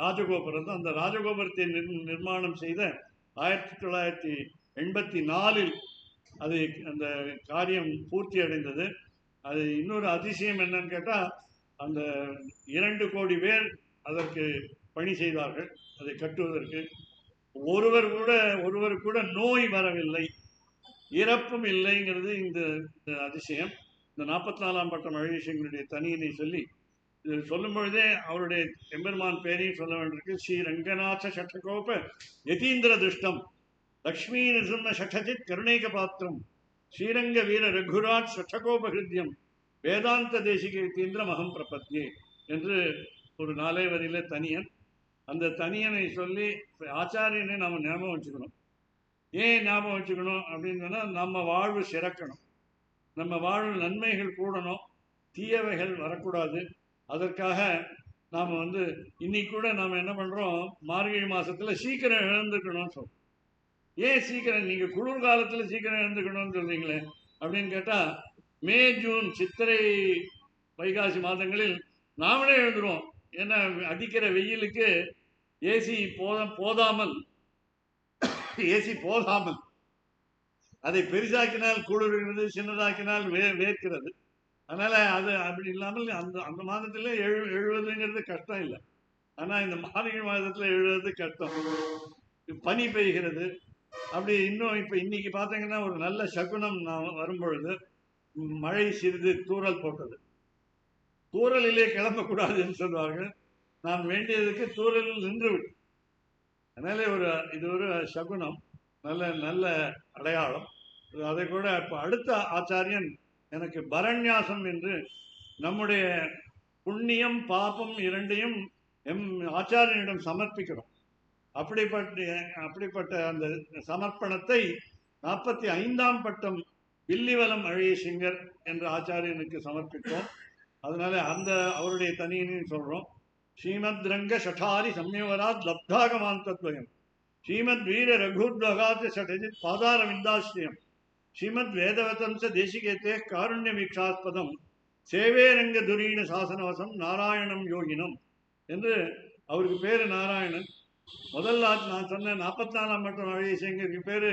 ராஜகோபுரம் தான். அந்த ராஜகோபுரத்தை நிர்மாணம் செய்த 1984 அது அந்த காரியம் பூர்த்தி அடைந்தது. அது இன்னொரு அதிசயம் என்னன்னு கேட்டால், அந்த 2 கோடி பேர் அதற்கு பணி செய்தார்கள் அதை கட்டுவதற்கு. ஒருவர் கூட நோய் வரவில்லை, இறப்பும் இல்லைங்கிறது இந்த அதிசயம். இந்த 44ஆம் பட்டம் அழகிய தனியினை சொல்லி சொல்லும் பொழுதே அவருடைய எம்பெருமான் பேரையும் சொல்ல வேண்டியிருக்கு. ஸ்ரீ ரங்கநாத சட்டகோப யதீந்திர திருஷ்டம் லக்ஷ்மீ நிரும்ம சட்டஜித் கருணேக பாத்திரம் ஸ்ரீரங்க வீர ரகுராஜ் சட்டகோபகிருத்தியம் வேதாந்த தேசிகேந்திர மகம் பிரபத்தியே என்று ஒரு 4 வரியில தனியன். அந்த தனியனை சொல்லி ஆச்சாரியனை நாம் ஞாபகம் வச்சுக்கணும். ஏன் ஞாபகம் வச்சுக்கணும் அப்படின்னு சொன்னால், நம்ம வாழ்வு சிறக்கணும், நம்ம வாழ்வு நன்மைகள் கூடணும், தீயவைகள் வரக்கூடாது. அதற்காக நாம் இன்னைக்கு கூட நாம் என்ன பண்ணுறோம், மார்கழி மாதத்தில் சீக்கிரம் எழுந்துக்கணும்னு சொல்கிறோம். ஏன் சீக்கிரம், நீங்கள் குளிர் காலத்தில் சீக்கிரம் எழுந்துக்கணும்னு சொல்கிறீங்களே அப்படின்னு கேட்டால், மே ஜூன் சித்திரை வைகாசி மாதங்களில் நாமளே எழுந்துருவோம். ஏன்னா அடிக்கிற வெயிலுக்கு ஏசி போதாமல் அதை பெருசாக்கினால் குளிர்கிறது, சின்னதாக்கினால் வேர்க்கிறது. அதனால அது அப்படி இல்லாமல் அந்த மாதத்துல எழுவதுங்கிறது கஷ்டம் இல்லை. ஆனா இந்த மார்கழி மாதத்துல எழுவது கஷ்டம். பனி பெய்கிறது. அப்படி இன்னும் இப்ப இன்னைக்கு பார்த்தீங்கன்னா ஒரு நல்ல சகுனம் வரும்பொழுது மழை சிறிது தூறல் போட்டது. தூறலிலே கிளம்பக்கூடாதுன்னு சொல்வார்கள். நான் வேண்டியதுக்கு தூறலில் நின்றுவிட்டு. அதனால இது ஒரு சகுனம், நல்ல நல்ல அடையாளம். அதை கூட இப்போ அடுத்த ஆச்சாரியன் எனக்கு பரண்யாசம் என்று, நம்முடைய புண்ணியம் பாபம் இரண்டையும் ஆச்சாரியனிடம் சமர்ப்பிக்கிறோம். அப்படிப்பட்ட அந்த சமர்ப்பணத்தை 45ஆம் பட்டம் வில்லிவலம் அழகியசிங்கர் என்ற ஆச்சாரியனுக்கு சமர்ப்பித்தோம். அதனால அவருடைய தனியனையும் சொல்றோம். ஸ்ரீமத் ரங்க சட்டாரி சம்யவராத் லப்தாகமாந்தத்வயம் ஸ்ரீமத் வீர ரகுர்வகாத் சடஜித் பாதார விந்தாஸ்ரீயம் ஸ்ரீமத் வேதவதம்ச தேசிகேத்தே காருண்ய வீக்ஷாஸ்பதம் சேவேரங்க துரீன சாசனவசம் நாராயணம் யோகினம் என்று அவருக்கு பேரு நாராயணன். முதல்ல நான் சொன்ன 44ஆம் பட்டம் அழகியசிங்கருக்கு பேரு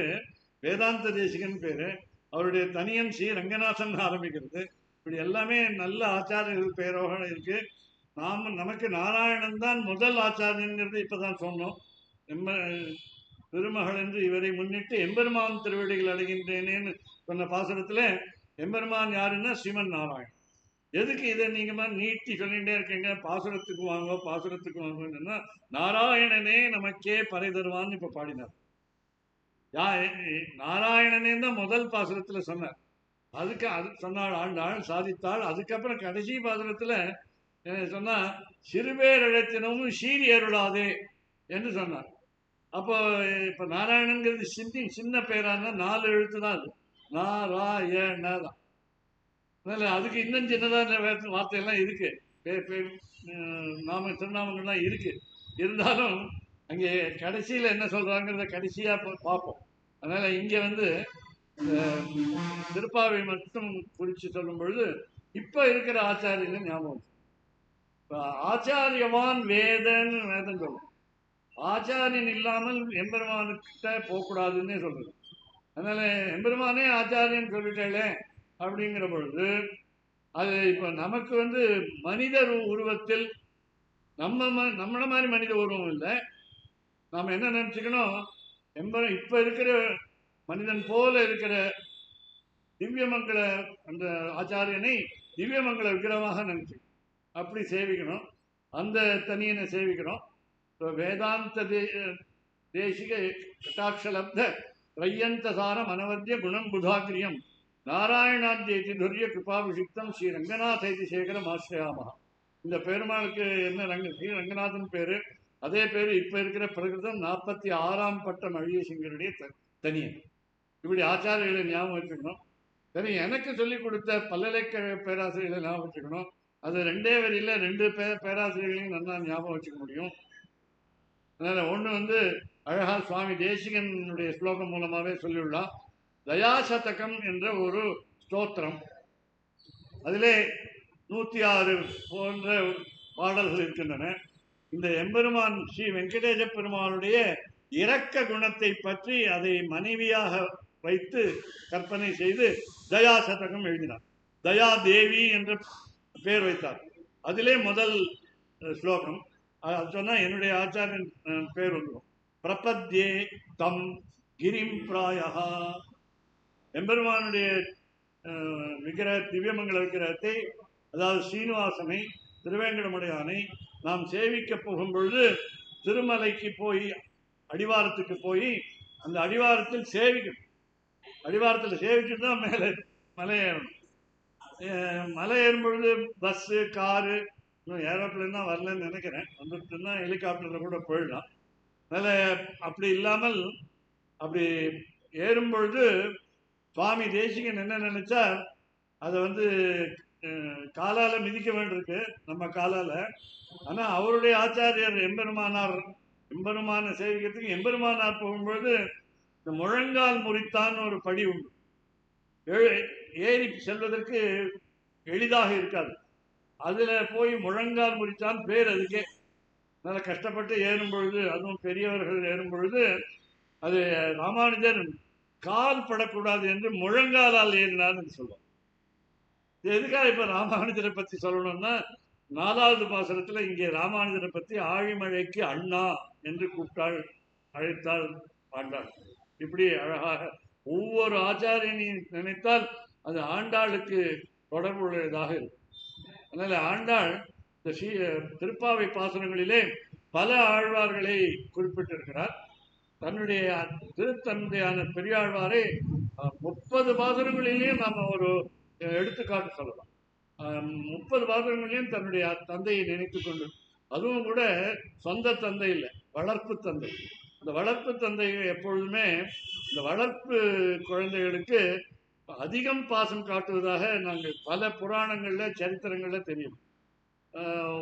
வேதாந்த தேசிகன் பேரு. அவருடைய தனியன் ஸ்ரீ ரங்கநாதன் ஆரம்பிக்கிறது. இப்படி எல்லாமே நல்ல ஆச்சாரியர்கள் பேரோக இருக்கு. நமக்கு நாராயணன் தான் முதல் ஆச்சாரியங்கிறது இப்பதான் சொன்னோம். திருமகள் என்று இவரை முன்னிட்டு எம்பெருமான் திருவடிகள் அடைகின்றேனேன்னு சொன்ன பாசுரத்துல எம்பெருமான் யாருன்னா ஸ்ரீமன் நாராயணன். எதுக்கு இதை நீங்க நீட்டி சொல்லிகிட்டே இருக்கீங்க, பாசுரத்துக்கு வாங்குன்னா நாராயணனே நமக்கே பறை தருவான்னு இப்ப பாடினார். நாராயணனே தான் முதல் பாசுரத்துல சொன்னார். அது சொன்னாள் ஆண்டாள் சாதித்தாள். அதுக்கப்புறம் கடைசி பாசுரத்துல சொன்னா சிறுபேரழைத்தினமும் சீரி அருளாதே என்று சொன்னார். அப்போ இப்ப நாராயணங்கிறது சின்ன பேரான 4 எழுத்து தான். அது நாராயண தான். அதனால அதுக்கு இன்னும் சின்னதான வார்த்தையெல்லாம் இருக்கு, திருநாமங்கள்லாம் இருக்கு. இருந்தாலும் அங்கே கடைசியில என்ன சொல்றாங்கிறத கடைசியா பார்ப்போம். அதனால இங்க திருப்பாவை மட்டும் குறித்து சொல்லும் பொழுது இப்ப இருக்கிற ஆச்சாரியன் ஞாபகம். ஆச்சாரியவான் வேதன்னு வேதம் சொல்லும். ஆச்சாரியன் இல்லாமல் எம்பெருமானுக்கிட்ட போகக்கூடாதுன்னே சொல்றது. அதனால எம்பெருமானே ஆச்சாரியன் சொல்லிட்டே அப்படிங்கிற பொழுது அது இப்ப நமக்கு மனித உருவத்தில் நம்மள மாதிரி மனித உருவம் இல்லை. நாம என்ன நினைச்சுக்கணும், இப்ப இருக்கிற மனிதன் போல இருக்கிற திவ்யமங்கள அந்த ஆச்சாரியனை திவ்யமங்கள விக்கிரமாக நினைச்சு அப்படி சேவிக்கணும். அந்த தனியனை சேவிக்கணும். வேதாந்த தேசிக கட்டாட்சலப்த ரய்யந்தசாரம் அனவத்திய குணம் புதாகிரியம் நாராயணாத்யேதி துரிய கிருபாபிஷிக்தம் ஸ்ரீ ரங்கநாதைதி சேகரம் ஆசிரியாமா. இந்த பெருமாளுக்கு என்ன ஸ்ரீ ரங்கநாதன் பேரு. அதே பேரு இப்ப இருக்கிற பிரகிருதம் 46ஆம் பட்டம் அழகியசிங்கருடைய தனியன். இப்படி ஆச்சாரியர்களை ஞாபகம் வச்சுக்கணும். சரி, எனக்கு சொல்லிக் கொடுத்த பல்கலைக்கழக பேராசிரியர்களை ஞாபகம் வச்சுக்கணும். அது 2 வரியில 2 பேராசிரியர்களையும் நல்லா ஞாபகம் வச்சுக்க முடியும். அதனால ஒண்ணு அழகா சுவாமி தேசிகனுடைய ஸ்லோகம் மூலமாவே சொல்லியுள்ளார். தயாசதகம் என்ற ஒரு ஸ்தோத்திரம். அதிலே 106 போன்ற பாடல்கள் இருக்கின்றன. இந்த எம்பெருமான் ஸ்ரீ வெங்கடேச பெருமானுடைய இரக்க குணத்தை பற்றி அதை மனைவியாக வைத்து கற்பனை செய்து தயாசதகம் எழுதினார். தயா தேவி என்ற பேர் வைத்தார். அதிலே முதல் ஸ்லோகம் சொன்னா என்னுடைய ஆச்சாரியன் பேர் வந்துடும். பிரபத்யே தம் கிரிம் பிராயா. எம்பெருமானுடைய திவ்யமங்கல விக்கிரகத்தை, அதாவது ஸ்ரீனிவாசனை திருவேங்கடமுடையானை நாம் சேவிக்க போகும் பொழுது திருமலைக்கு போய் அடிவாரத்துக்கு போய் அந்த அடிவாரத்தில் சேவிக்கணும். அடிவாரத்தில் சேவிச்சுட்டு தான் மேலே மலை ஏறணும். மலை ஏறும் பொழுது பஸ்ஸு, காரு, இன்னும் ஏரோப்ளேன் தான் வரலன்னு நினைக்கிறேன். வந்துட்டுன்னா ஹெலிகாப்டரில் கூட போயிடலாம். அதனால் அப்படி இல்லாமல் அப்படி ஏறும் பொழுது சுவாமி தேசிகன் என்ன நினைச்சா அதை வந்து காலால மிதிக்க வேண்டியிருக்கு நம்ம காலால. ஆனா அவருடைய ஆச்சாரியர் எம்பெருமான சேவிக்கிறதுக்கு எம்பெருமானார் போகும்பொழுது இந்த முழங்கால் முறித்தான் ஒரு படி உண்டு. ஏறி செல்வதற்கு எளிதாக இருக்காது. அதுல போய் முழங்கால் முறித்தான் பேர் அதுக்கே. நல்ல கஷ்டப்பட்டு ஏறும் பொழுது, அதுவும் பெரியவர்கள் ஏறும் பொழுது, அது ராமானுஜர் கால் படக்கூடாது என்று முழங்காலால் ஏறினார்னு சொல்லுவோம். எதுக்காக இப்ப ராமானுஜரை பத்தி சொல்லணும்னா, 4வது பாசுரத்துல இங்கே ராமானுஜரை பத்தி ஆழிமழைக்கு அண்ணா என்று கூப்பிட்டாள், அழைத்தாள் ஆண்டாள். இப்படி அழகாக ஒவ்வொரு ஆச்சாரியனையும் நினைத்தால் அது ஆண்டாளுக்கு தொடர்புடையதாக இருக்கும். அதனால ஆண்டாள் இந்த திருப்பாவை பாசுரங்களிலே பல ஆழ்வார்களை குறிப்பிட்டிருக்கிறார். தன்னுடைய திருத்தந்தையான பெரியாழ்வாரை 30 பாசுரங்களிலேயும் நாம ஒரு எடுத்துக்காட்டு சொல்லலாம். 30 பாசுரங்களிலும் தன்னுடைய தந்தையை நினைத்து கொண்டு, அதுவும் கூட சொந்த தந்தை இல்லை, வளர்ப்பு தந்தை. இந்த வளர்ப்பு தந்தை எப்பொழுதுமே இந்த வளர்ப்பு குழந்தைகளுக்கு அதிகம் பாசம் காட்டுவதாக நாங்கள் பல புராணங்கள்ல சரித்திரங்கள்ல தெரியும்.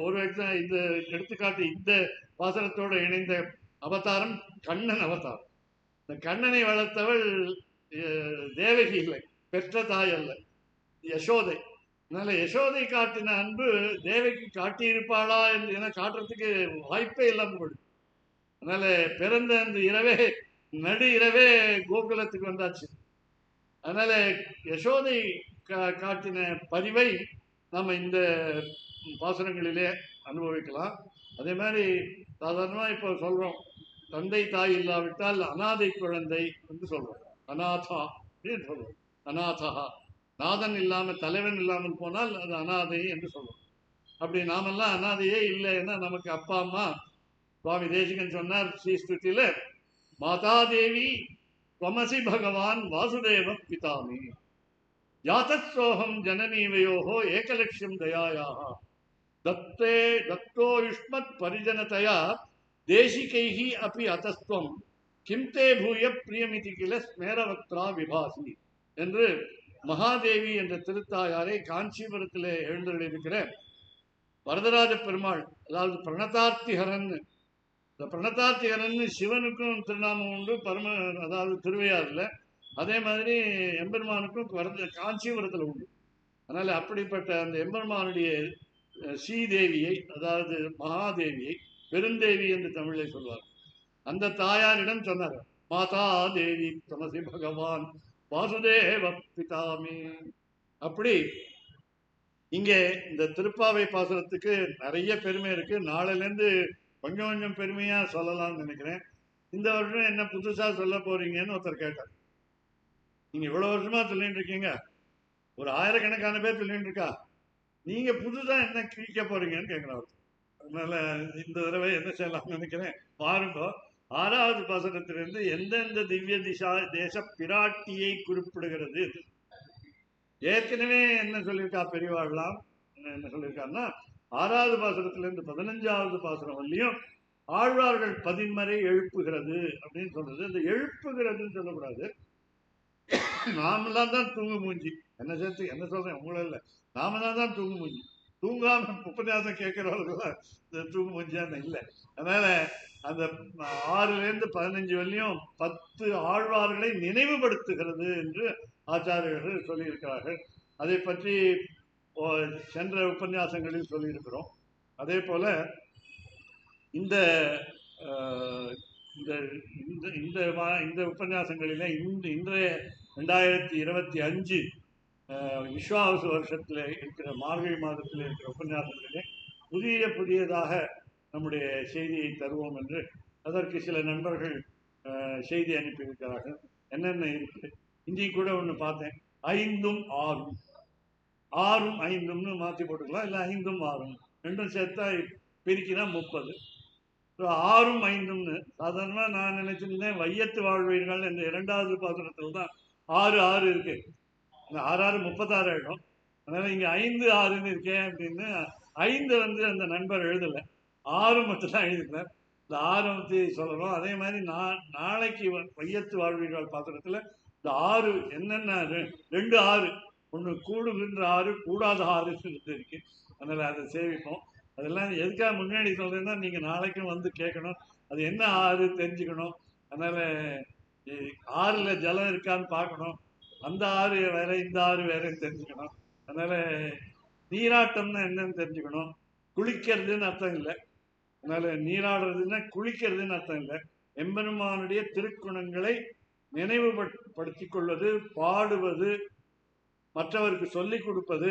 ஒரு இந்த எடுத்துக்காட்டு இந்த பாசனத்தோடு இணைந்த அவதாரம் கண்ணன் அவதாரம். இந்த கண்ணனை வளர்த்தவள் தேவகி இல்லை, பெற்ற தாய் அல்ல, யசோதை. அதனால யசோதை காட்டின அன்பு தேவகி காட்டியிருப்பாளா என காட்டுறதுக்கு வாய்ப்பே இல்லாமல் போயிடுது. அதனால பிறந்த அந்த இரவே நடு இரவே கோகுலத்துக்கு வந்தாச்சு. அதனால யசோதை காட்டின பதிவை நம்ம இந்த பாசுரங்களிலே அனுபவிக்கலாம். அதே மாதிரி சாதாரணமா இப்போ சொல்றோம், தந்தை தாய் இல்லாவிட்டால் அனாதை குழந்தை என்று சொல்றோம், அநாதா அப்படின்னு சொல்றோம். அநாதா, நாதன் இல்லாமல் தலைவன் இல்லாமல் போனால் அது அனாதை என்று சொல்றோம். அப்படி நாமெல்லாம் அனாதையே இல்லைன்னா நமக்கு அப்பா அம்மா. சுவாமி தேசிகன் சொன்னார் ஸ்ரீஸ்துதியில, மாதாதேவி त्वमसि भगवान वासुदेव पितामि यातत्सोहम जननीवयोः एकलक्ष्यं दयायाः दत्तो युष्मत् परिजनतया देशिकैः अपि अतस्त्वं किं ते भूय प्रियमिति किल स्मेरवक्त्रा विभासी என்று மகாதேவி என்ற திருத்தாயாரை காஞ்சிபுரத்திலே எழுந்தருளியிருக்கிற வரதராஜ பெருமாள், அதாவது பிரணதார்த்திஹரன். இந்த பிரணதார்த்திகரன் சிவனுக்கும் திருநாமம் உண்டு, அதாவது திருவையாறுல. அதே மாதிரி எம்பெருமானுக்கும் காஞ்சிபுரத்தில் உண்டு. அதனால அப்படிப்பட்ட அந்த எம்பெருமானுடைய ஸ்ரீதேவியை, அதாவது மகாதேவியை பெருந்தேவி என்று தமிழை சொல்வார். அந்த தாயாரிடம் சொன்னார், மாதா தேவி தமசி பகவான் வாசுதேவ பிதாமி. அப்படி இங்கே இந்த திருப்பாவை பாசுரத்துக்கு நிறைய பெருமை இருக்கு. நாளிலிருந்து கொஞ்சம் கொஞ்சம் பெருமையா சொல்லலாம்னு நினைக்கிறேன். இந்த வருஷம் என்ன புதுசா சொல்ல போறீங்கன்னு ஒருத்தர் கேட்டார். நீங்க இவ்வளவு வருஷமா சொல்லிட்டு இருக்கீங்க, ஒரு ஆயிரக்கணக்கான பேர் சொல்லிட்டு இருக்கா, நீங்க புதுசா என்ன கிழிக்க போறீங்கன்னு கேட்கிறார். அதனால இந்த தடவை என்ன செய்யலாம்னு நினைக்கிறேன், பாருங்க. 6வது பாசுரத்திலிருந்து எந்தெந்த திவ்ய தேச பிராட்டியை குறிப்பிடுகிறது. ஏற்கனவே என்ன சொல்லியிருக்கா பெரியவாழ்லாம், என்ன சொல்லியிருக்காருன்னா, 6வது பாசுரத்திலிருந்து 15வது பாசுரம் வரலையும் ஆழ்வார்கள் பதின்மறை எழுப்புகிறது அப்படின்னு சொல்றது. இந்த எழுப்புகிறதுன்னு சொல்லக்கூடாது, நாமெல்லாம் தான் தூங்கு மூஞ்சி. என்ன சேர்த்து என்ன சொல்றேன், உங்களை இல்லை, நாம தான் தூங்கு மூஞ்சி. தூங்காம உபன்யாசம் கேட்கிறவர்கள் இந்த தூங்கு மூஞ்சியான இல்லை. அதனால அந்த 6லேருந்து 15 வரலையும் 10 ஆழ்வார்களை நினைவுபடுத்துகிறது என்று ஆச்சாரியர்கள் சொல்லியிருக்கிறார்கள். அதை பற்றி சென்ற உபன்யாசங்களில் சொல்லியிருக்கிறோம். அதே போல இந்த இந்த உபன்யாசங்களிலே இன்றைய 2025 விஸ்வாவசு வருஷத்தில் இருக்கிற மார்கழி மாதத்தில் இருக்கிற உபன்யாசங்களிலே புதியதாக நம்முடைய செய்தியை தருவோம் என்று அதற்கு சில நண்பர்கள் செய்தி அனுப்பியிருக்கிறார்கள். என்னென்ன இருக்கு, இன்றைக்கு கூட ஒன்று பார்த்தேன், 5ம் 6ம் 6ம் 5ம்னு மாற்றி போட்டுக்கலாம், இல்லை 5ம் 6ம் ரெண்டும் சேர்த்தா பிரிக்கினா 30. 6ம் 5ம்னு சாதாரணமாக நான் நினைச்சிருந்தேன் வையத்து வாழ்வீர்கள் என்ற 2வது பாசுரத்தில் தான் 6 6 இருக்கு. அந்த 6 6 36 ஆயிடும். அதனால இங்க 5 6ன்னு இருக்கேன் அப்படின்னு 5 வந்து அந்த நண்பர் எழுதலை, 6 மட்டும் தான் எழுதினார். இந்த 6 பற்றி சொல்லணும். அதே மாதிரி நாளைக்கு வையத்து வாழ்வீர்கள் பாத்திரத்தில் இந்த 6 என்னென்ன 2 6 ஒன்று கூடுகின்ற 6 கூடாத 6 இருக்கு. அதனால அதை சேவிப்போம். அதெல்லாம் எதுக்காக முன்னாடி சொல்றேன்னா நீங்க நாளைக்கும் வந்து கேட்கணும், அது என்ன 6 தெரிஞ்சுக்கணும். அதனால 6ல ஜலம் இருக்கான்னு பார்க்கணும், அந்த 6 வேற இந்த 6 வேறன்னு தெரிஞ்சுக்கணும். அதனால நீராட்டம்னா என்னன்னு தெரிஞ்சுக்கணும். குளிக்கிறதுன்னு அர்த்தம் இல்லை. அதனால நீராடுறதுன்னா குளிக்கிறதுன்னு அர்த்தம் இல்லை. எம்பெருமானுடைய திருக்குணங்களை நினைவுபடுத்திக் கொள்வது, பாடுவது, மற்றவருக்கு சொல்லிக் கொடுப்பது,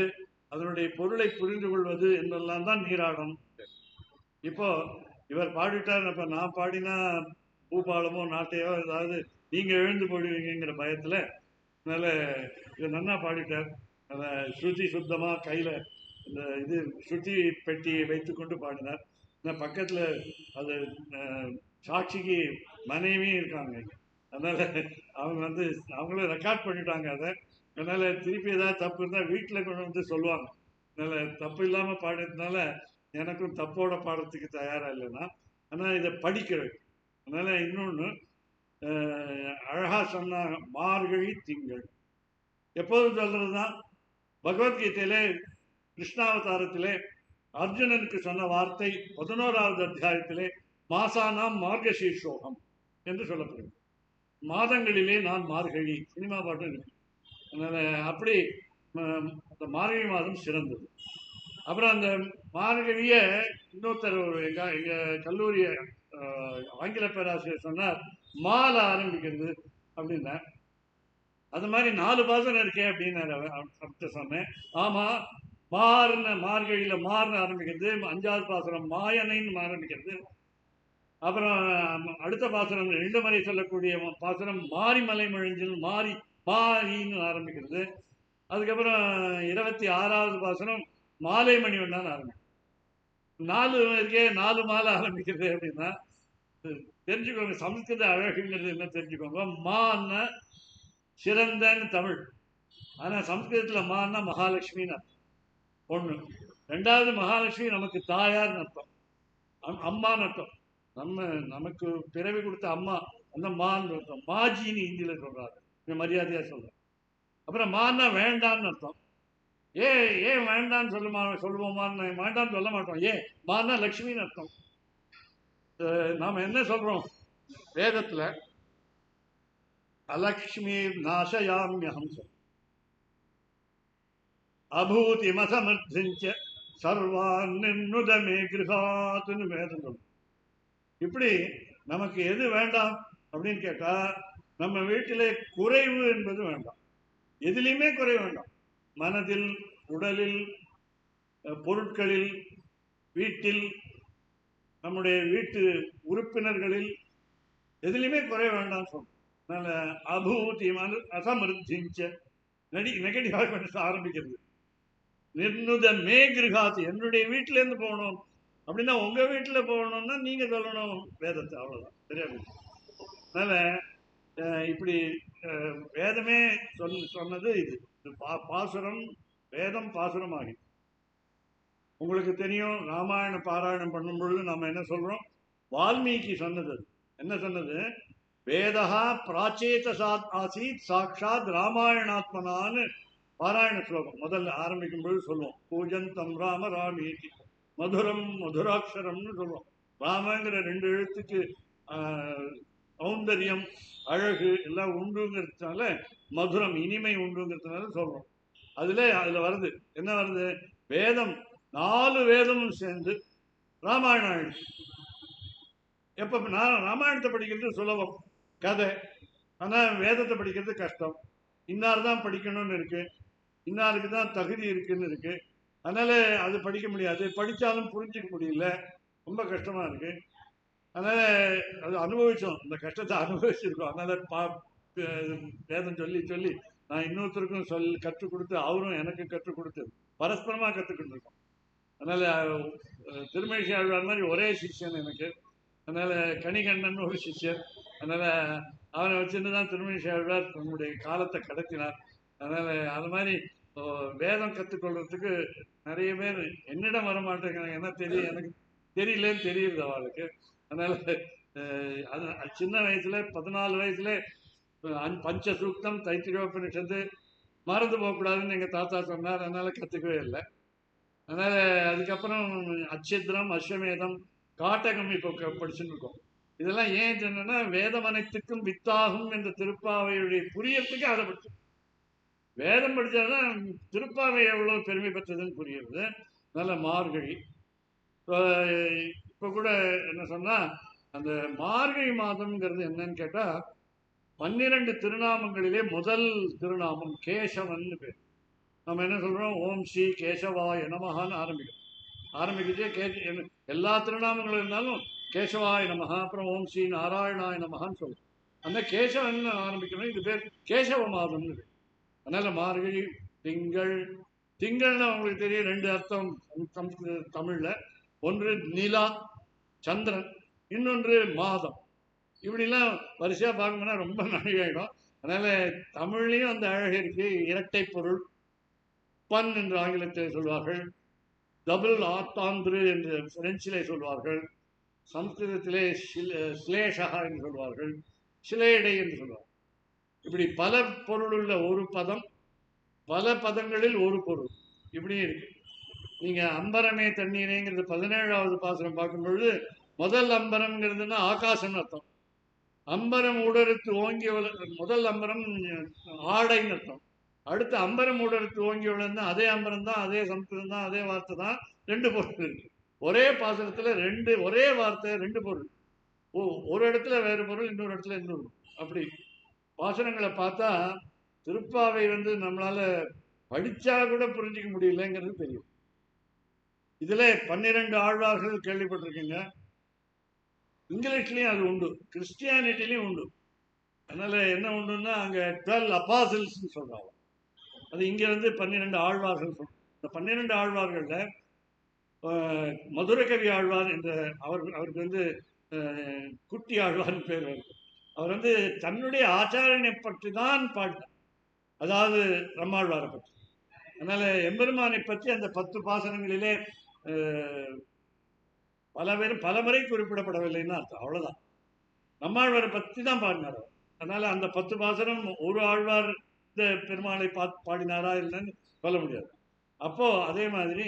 அதனுடைய பொருளை புரிந்து கொள்வது என்றெல்லாம் தான் நீராடணும். இப்போ இவர் பாடிட்டார், அப்ப நான் பாடினா பூபாலமோ நாட்டையோ ஏதாவது நீங்க எழுந்து போடுவீங்கிற பயத்துல, அதனால இதை நன்னா பாடிட்டார். அதை ஸ்ருதி சுத்தமா கையில இந்த இது ஸ்ருதி பெட்டியை வைத்துக்கொண்டு பாடினார். பக்கத்துல அது சாட்சிக்கு மனைவியும் இருக்காங்க. அதனால அவங்க வந்து அவங்களும் ரெக்கார்ட் பண்ணிட்டாங்க அதை. அதனால திருப்பி ஏதாவது தப்பு இருந்தால் வீட்டில் கொண்டு வந்து சொல்லுவாங்க. அதனால தப்பு இல்லாமல் பாடுறதுனால எனக்கும் தப்போட பாடுறதுக்கு தயாரா இல்லைன்னா, ஆனால் இதை படிக்கிறது. அதனால இன்னொன்று அழகா சொன்னாங்க, மார்கழி திங்கள் எப்போதும் சொல்றதுதான். பகவத்கீதையிலே கிருஷ்ணாவதாரத்திலே அர்ஜுனனுக்கு சொன்ன வார்த்தை 11வது அத்தியாயத்திலே மாசானாம் மார்கசீர்ஷோகம் என்று சொல்லப்படுது. மாதங்களிலே நான் மார்கழி, சினிமா பாட்டும் இருக்கு. அதனால அப்படி அந்த மார்கழி மாதம் சிறந்தது. அப்புறம் அந்த மார்கழிய இன்னொருத்தர் எங்க கல்லூரி ஆங்கில பேராசிரியர் சொன்னார், மாலை ஆரம்பிக்கிறது அப்படின்னா. அது மாதிரி 4 பாசனம் இருக்கே அப்படின்னு சொன்னேன். ஆமா, மார்கழியில மார்னு ஆரம்பிக்கிறது, 5வது பாசனம் மாயனைன்னு ஆரம்பிக்கிறது. அப்புறம் அடுத்த பாசனம் 2 முறை சொல்லக்கூடிய பாசனம் மாரிமலை மொழிஞ்சில் மாரின்னு ஆரம்பிக்கிறது. அதுக்கப்புறம் 26வது பாசனம் மாலை மணி ஒன்னான்னு ஆரம்பிக்கும். 4 இருக்கே, 4 மாலை ஆரம்பிக்கிறது அப்படின்னா தெரிஞ்சுக்கோங்க. சமஸ்கிருத அழகுங்கிறது என்ன தெரிஞ்சுக்கோங்க. மான்னா சிறந்தன்னு தமிழ், ஆனா சமஸ்கிருதத்துல மான்னா மகாலட்சுமின்னு அர்த்தம் ஒண்ணு. 2வது மகாலட்சுமி நமக்கு தாயார்னு அர்த்தம், அம்மான்னு அர்த்தம். நமக்கு பிறவி கொடுத்த அம்மா அந்த மான்னு அர்த்தம். மாஜின்னு ஹிந்தியில சொல்றாரு, மரியாதையா சொல்றேன். அப்புறம் மான்னா வேண்டான்னு அர்த்தம். ஏன் வேண்டான்னு சொல்லுவோமான்னு வேண்டான்னு சொல்ல மாட்டோம். மான்னா லட்சுமின்னு அர்த்தம். நாம என்ன சொல்றோம் வேதத்துல, அலக்ஷ்மி நாசயாமியகம் சொல்றோம், அபூதி மசமர்த்திஞ்ச சர்வான் நின்னுதமே கிருஹாத்துன்னு வேதம் சொல்றோம். இப்படி நமக்கு எது வேண்டாம் அப்படின்னு கேட்டா, நம்ம வீட்டிலே குறைவு என்பது வேண்டாம். எதிலையுமே குறை வேண்டாம். மனதில், உடலில், பொருட்களில், வீட்டில், நம்முடைய வீட்டு உறுப்பினர்களில் எதிலையுமே குறை வேண்டாம் சொல்றோம். அதனால அபூதி அசமிருத்திஞ்ச நெகட்டிவாக பண்ண ஆரம்பிக்கிறது. நிர்ணுத மே கிருஹாத்து, என்னுடைய வீட்டில இருந்து போகணும் அப்படின்னா உங்க வீட்டுல போகணும்னா நீங்க சொல்லணும் வேதத்தை, அவ்வளவுதான். தெரியாது. அதனால இப்படி வேதமே சொன்னது இது. பாசுரம், வேதம் பாசுரம் ஆகி. உங்களுக்கு தெரியும், ராமாயண பாராயணம் பண்ணும் பொழுது நம்ம என்ன சொல்றோம், வால்மீகி சொன்னது என்ன சொன்னது, வேதா பிராச்சேதசாத் ஆசீத் சாட்சாத் ராமாயணாத்மனான்னு பாராயண ஸ்லோகம் முதல்ல ஆரம்பிக்கும் பொழுது சொல்லுவோம். பூஜந்தம் ராம ராமீதி மதுரம் மதுராட்சரம்னு சொல்லுவோம். ராமங்கிற 2 எழுத்துக்கு சௌந்தரியம், அழகு எல்லாம் உண்டுங்கிறதுனால, மதுரம் இனிமை உண்டுங்கிறதுனால சொல்றோம். அதுல வருது என்ன வருது, வேதம் 4 வேதமும் சேர்ந்து ராமாயணம் ஆயிடுச்சு. எப்ப ராமாயணத்தை படிக்கிறது சுலபம், கதை. ஆனா வேதத்தை படிக்கிறது கஷ்டம். இன்னார் தான் படிக்கணும்னு இருக்கு, இன்னாருக்கு தான் தகுதி இருக்குன்னு இருக்கு. அதனால அது படிக்க முடியாது, படித்தாலும் புரிஞ்சிக்க முடியல, ரொம்ப கஷ்டமா இருக்கு. அதனால அது அனுபவிச்சோம், இந்த கஷ்டத்தை அனுபவிச்சிருக்கோம். அதனால வேதம் சொல்லி சொல்லி நான் இன்னொருத்தருக்கும் கற்றுக் கொடுத்து, அவரும் எனக்கு கற்றுக் கொடுத்து பரஸ்பரமா கற்றுக்கிட்டு இருக்கோம். அதனால திருமழிசை ஆழ்வார் மாதிரி ஒரே சிஷ்யன் எனக்கு. அதனால கணிகண்ணன் ஒரு சிஷ்யர். அதனால அவனை வச்சுட்டு தான் திருமணி ஆழ்வார் தன்னுடைய காலத்தை கடத்தினார். அதனால அது மாதிரி வேதம் கற்றுக்கொள்றதுக்கு நிறைய பேர் என்னிடம் வர மாட்டேங்கிறாங்க. என்ன தெரியும், எனக்கு தெரியலன்னு தெரியுது அவளுக்கு. அதனால அது சின்ன வயசுல 14 வயசுல பஞ்ச சூக்தம் தைத்திரியோபனிஷத்து மறந்து போகக்கூடாதுன்னு எங்க தாத்தா சொன்னார். அதனால கத்துக்கவே இல்லை. அதனால அதுக்கப்புறம் அச்சித்திரம், அஸ்வமேதம், காட்டகம் இப்போ படிச்சுட்டு இருக்கோம். இதெல்லாம் ஏன் சொன்னா வேதம் அனைத்துக்கும் வித்தாகும் என்ற திருப்பாவையுடைய புரியறதுக்கு அதை படிச்சு வேதம் படித்தாதான் திருப்பாவை எவ்வளவு பெருமை பெற்றதுன்னு புரியுது. நல்ல மார்கழி இப்போ கூட என்ன சொன்னா அந்த மார்கழி மாதம்ங்கிறது என்னன்னு கேட்டா 12 திருநாமங்களிலே முதல் திருநாமம் கேசவன் பேர். நம்ம என்ன சொல்றோம், ஓம் ஸ்ரீ கேசவாய நமஹான்னு ஆரம்பிக்கிட்டே எல்லா திருநாமங்களும் இருந்தாலும் கேசவாய நமஹா, அப்புறம் ஓம் ஸ்ரீ நாராயணாய நமஹான்னு சொல்லுவோம். அந்த கேசவன் ஆரம்பிக்கணும். இது பேர் கேசவ மாதம்னு பேர். அதனால மார்கழி திங்கள்னா உங்களுக்கு தெரியும் 2 அர்த்தம் தமிழ்ல. ஒன்று நிலா சந்திரன், இன்னொன்று மாதம். இப்படிலாம் வரிசையா பார்க்கணும்னா ரொம்ப நகையாயிடும். அதனால தமிழ்லையும் அந்த அழகு இருக்கு. இரட்டை பொருள், பன் என்று ஆங்கிலத்தில் சொல்வார்கள், டபுள் ஆத்தாந்திரு என்று பிரெஞ்சிலே சொல்வார்கள், சம்ஸ்கிருதத்திலே ஸ்லேஷா என்று சொல்வார்கள், சிலேடை என்று சொல்வார்கள். இப்படி பல பொருளுள்ள ஒரு பதம், பல பதங்களில் ஒரு பொருள், இப்படி இருக்கு. நீங்க அம்பரமே தண்ணீரேங்கிறது 17வது பாசுரம் பார்க்கும் பொழுது முதல் அம்பரம்ங்கிறதுனா ஆகாசம்னு அர்த்தம். அம்பரம் உடறுத்து ஓங்கி முதல் அம்பரம் ஆடைன்னு அர்த்தம். அடுத்து அம்பரம் உடறுத்து ஓங்கி உழன்னா அதே அம்பரம் தான், அதே சம்ஸ்கிருதம் தான், அதே வார்த்தை தான், 2 பொருள் இருக்கு. ஒரே பாசுரத்துல ஒரே வார்த்தை 2 பொருள். ஒரு இடத்துல வேறு பொருள், இன்னொரு இடத்துல இன்னொரு. அப்படி பாசுரங்களை பார்த்தா திருப்பாவை நம்மளால படிச்சா கூட புரிஞ்சிக்க முடியலங்கிறது தெரியும். இதுல 12 ஆழ்வார்கள் கேள்விப்பட்டிருக்கீங்க. இங்கிலீஷ்லயும் அது உண்டு, கிறிஸ்டியானிட்டிலையும் உண்டு. அதனால என்ன உண்டுன்னா அங்க 12 அப்பாசில்ஸ் சொல்றாங்க. அது இங்க 12 ஆழ்வார்கள் சொல்றாங்க. இந்த 12 ஆழ்வார்கள்ல மதுரகவி ஆழ்வார் என்ற அவருக்கு குட்டி ஆழ்வார்னு பேர் வருது. அவர் தன்னுடைய ஆச்சாரியனை பற்றி தான் பாடினார், அதாவது நம்மாழ்வாரை பற்றி. அதனால எம்பெருமானை பற்றி அந்த 10 பாசனங்களிலே பல முறை குறிப்பிடப்படவில்லைன்னு அர்த்தம், அவ்வளவுதான். நம்மாழ்வாரை பற்றி தான் பாடினார். அதனால அந்த 10 பாசனம் ஒரு ஆழ்வார் இந்த பெருமாளை பாடினாரா இல்லைன்னு சொல்ல முடியாது. அப்போ அதே மாதிரி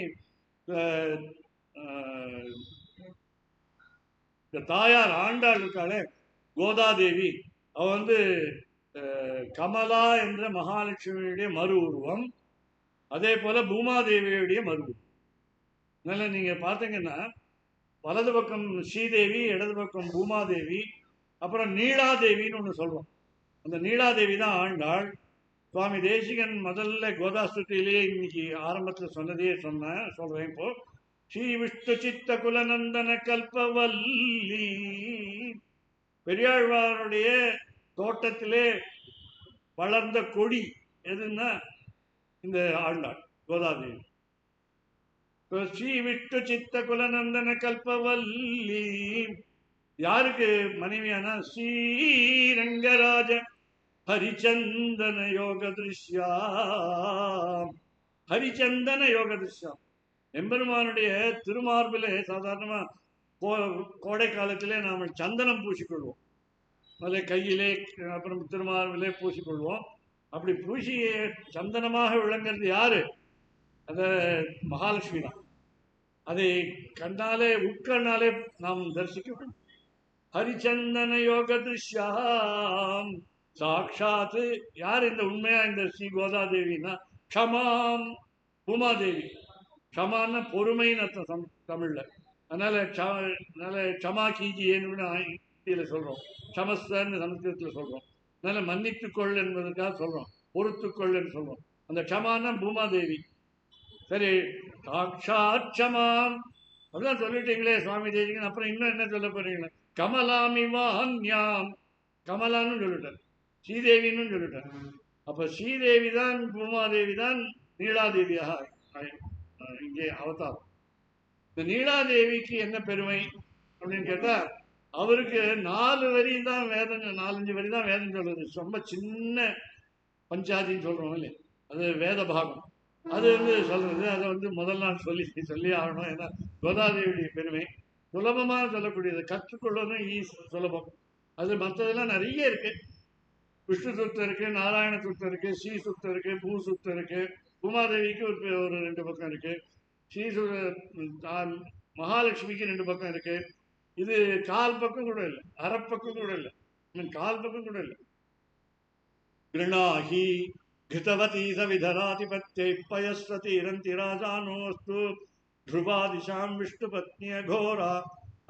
இந்த தாயார் ஆண்டாள் இருக்காளே கோதாதேவி, அவ கமலா என்ற மகாலட்சுமியுடைய மறு உருவம், அதே போல பூமாதேவியுடைய மறு உருவம். அதனால நீங்க பார்த்தீங்கன்னா வலது பக்கம் ஸ்ரீதேவி, இடது பக்கம் பூமாதேவி, அப்புறம் நீலாதேவின்னு ஒன்று சொல்றோம். அந்த நீலாதேவி தான் ஆண்டாள். சுவாமி தேசிகன் முதல்ல கோதாஸ்துதியிலேயே இன்னைக்கு ஆரம்பத்தில் சொன்னதையே சொல்றேன். இப்போ ஸ்ரீ விஷ்ணு சித்த குலநந்தன கல்பவல்லி, பெரியாழ்வாருடைய தோட்டத்திலே வளர்ந்த கொடி எதுன்னா இந்த ஆண்டாள் கோதாதேவி. ஸ்ரீ விஷ்ணு சித்த குலநந்தன கல்பவல்லி யாருக்கு மனைவியான ஸ்ரீரங்கராஜ ஹரிச்சந்தன யோக திருஷ்யா. ஹரிச்சந்தன யோக திருஷ்யா எம்பெருமானுடைய திருமார்பிலே சாதாரணமா கோடை காலத்திலே நாம் சந்தனம் பூசிக்கொள்வோம். அதை கையிலே அப்புறம் திருமார்பிலே பூசிக்கொள்வோம். அப்படி பூசி சந்தனமாக விளங்குறது யாரு? அந்த மகாலட்சுமி தான். அதை கண்ணாலே உட்கண்ணாலே நாம் தரிசிக்க வேண்டும். ஹரிச்சந்தன யோக திருஷ்யாம் சாட்சாத்து யார் இந்த உண்மையா இந்த ஸ்ரீ கோதாதேவினா க்ஷமாம் பூமாதேவி. க்ஷமான்னா பொறுமைன்னு அர்த்தம் தமிழ்ல. அதனால க்ஷமா கீஜியேன்னு ஹிந்தியில சொல்றோம், க்ஷமஸ்வன்னு சமஸ்கிருதத்துல சொல்றோம். அதனால மன்னித்துக்கொள் என்பதற்காக சொல்றோம், பொறுத்துக்கொள்ன்னு சொல்றோம். அந்த க்ஷமான்னா பூமாதேவி. சரி, சாட்சாத் க்ஷமாம் அப்படிதான் சொல்லிட்டீங்களே சுவாமி தேசிகன், அப்புறம் இன்னும் என்ன சொல்ல போறீங்களா? கமலாமிவான்யாம், கமலான்னு சொல்லிட்டார், ஸ்ரீதேவின்னு சொல்லிட்டார். அப்ப ஸ்ரீதேவி தான் பூமாதேவி தான் நீலாதேவியாக இங்கே அவதாரம். இந்த நீலாதேவிக்கு என்ன பெருமை அப்படின்னு கேட்டா அவருக்கு 4 வரி தான் வேதம், 4-5 வரி தான் வேதம் சொல்றது. ரொம்ப சின்ன பஞ்சாதின்னு சொல்றோம் இல்லையா, அது வேத பாகம். அது சொல்றது, அதை முதல் நாள் சொல்லி ஆகணும். ஏன்னா கோதாதேவியுடைய பெருமை சுலபமாக சொல்லக்கூடியது, கற்றுக்கொள்ளணும் சுலபம். அது மற்றதெல்லாம் நிறைய இருக்கு. விஷ்ணு சுத்தம் இருக்கு, நாராயண சுத்தம் இருக்கு, ஸ்ரீ சுத்தம் இருக்கு, பூ சுத்தம் இருக்கு, உமாதேவிக்கு ஒரு 2 பக்கம் இருக்கு, ஸ்ரீ மகாலட்சுமிக்கு 2 பக்கம் இருக்கு. இது கால் பக்கம் கூட இல்லை, அரை பக்கம் கூட இல்லை, கால் பக்கம் கூட இல்லை. கிருணாஹி घृतवती सविधरातिपत्यै पयस्वती राजानोऽस्तु ध्रुवादिशां विष्णुपत्न्य घोरा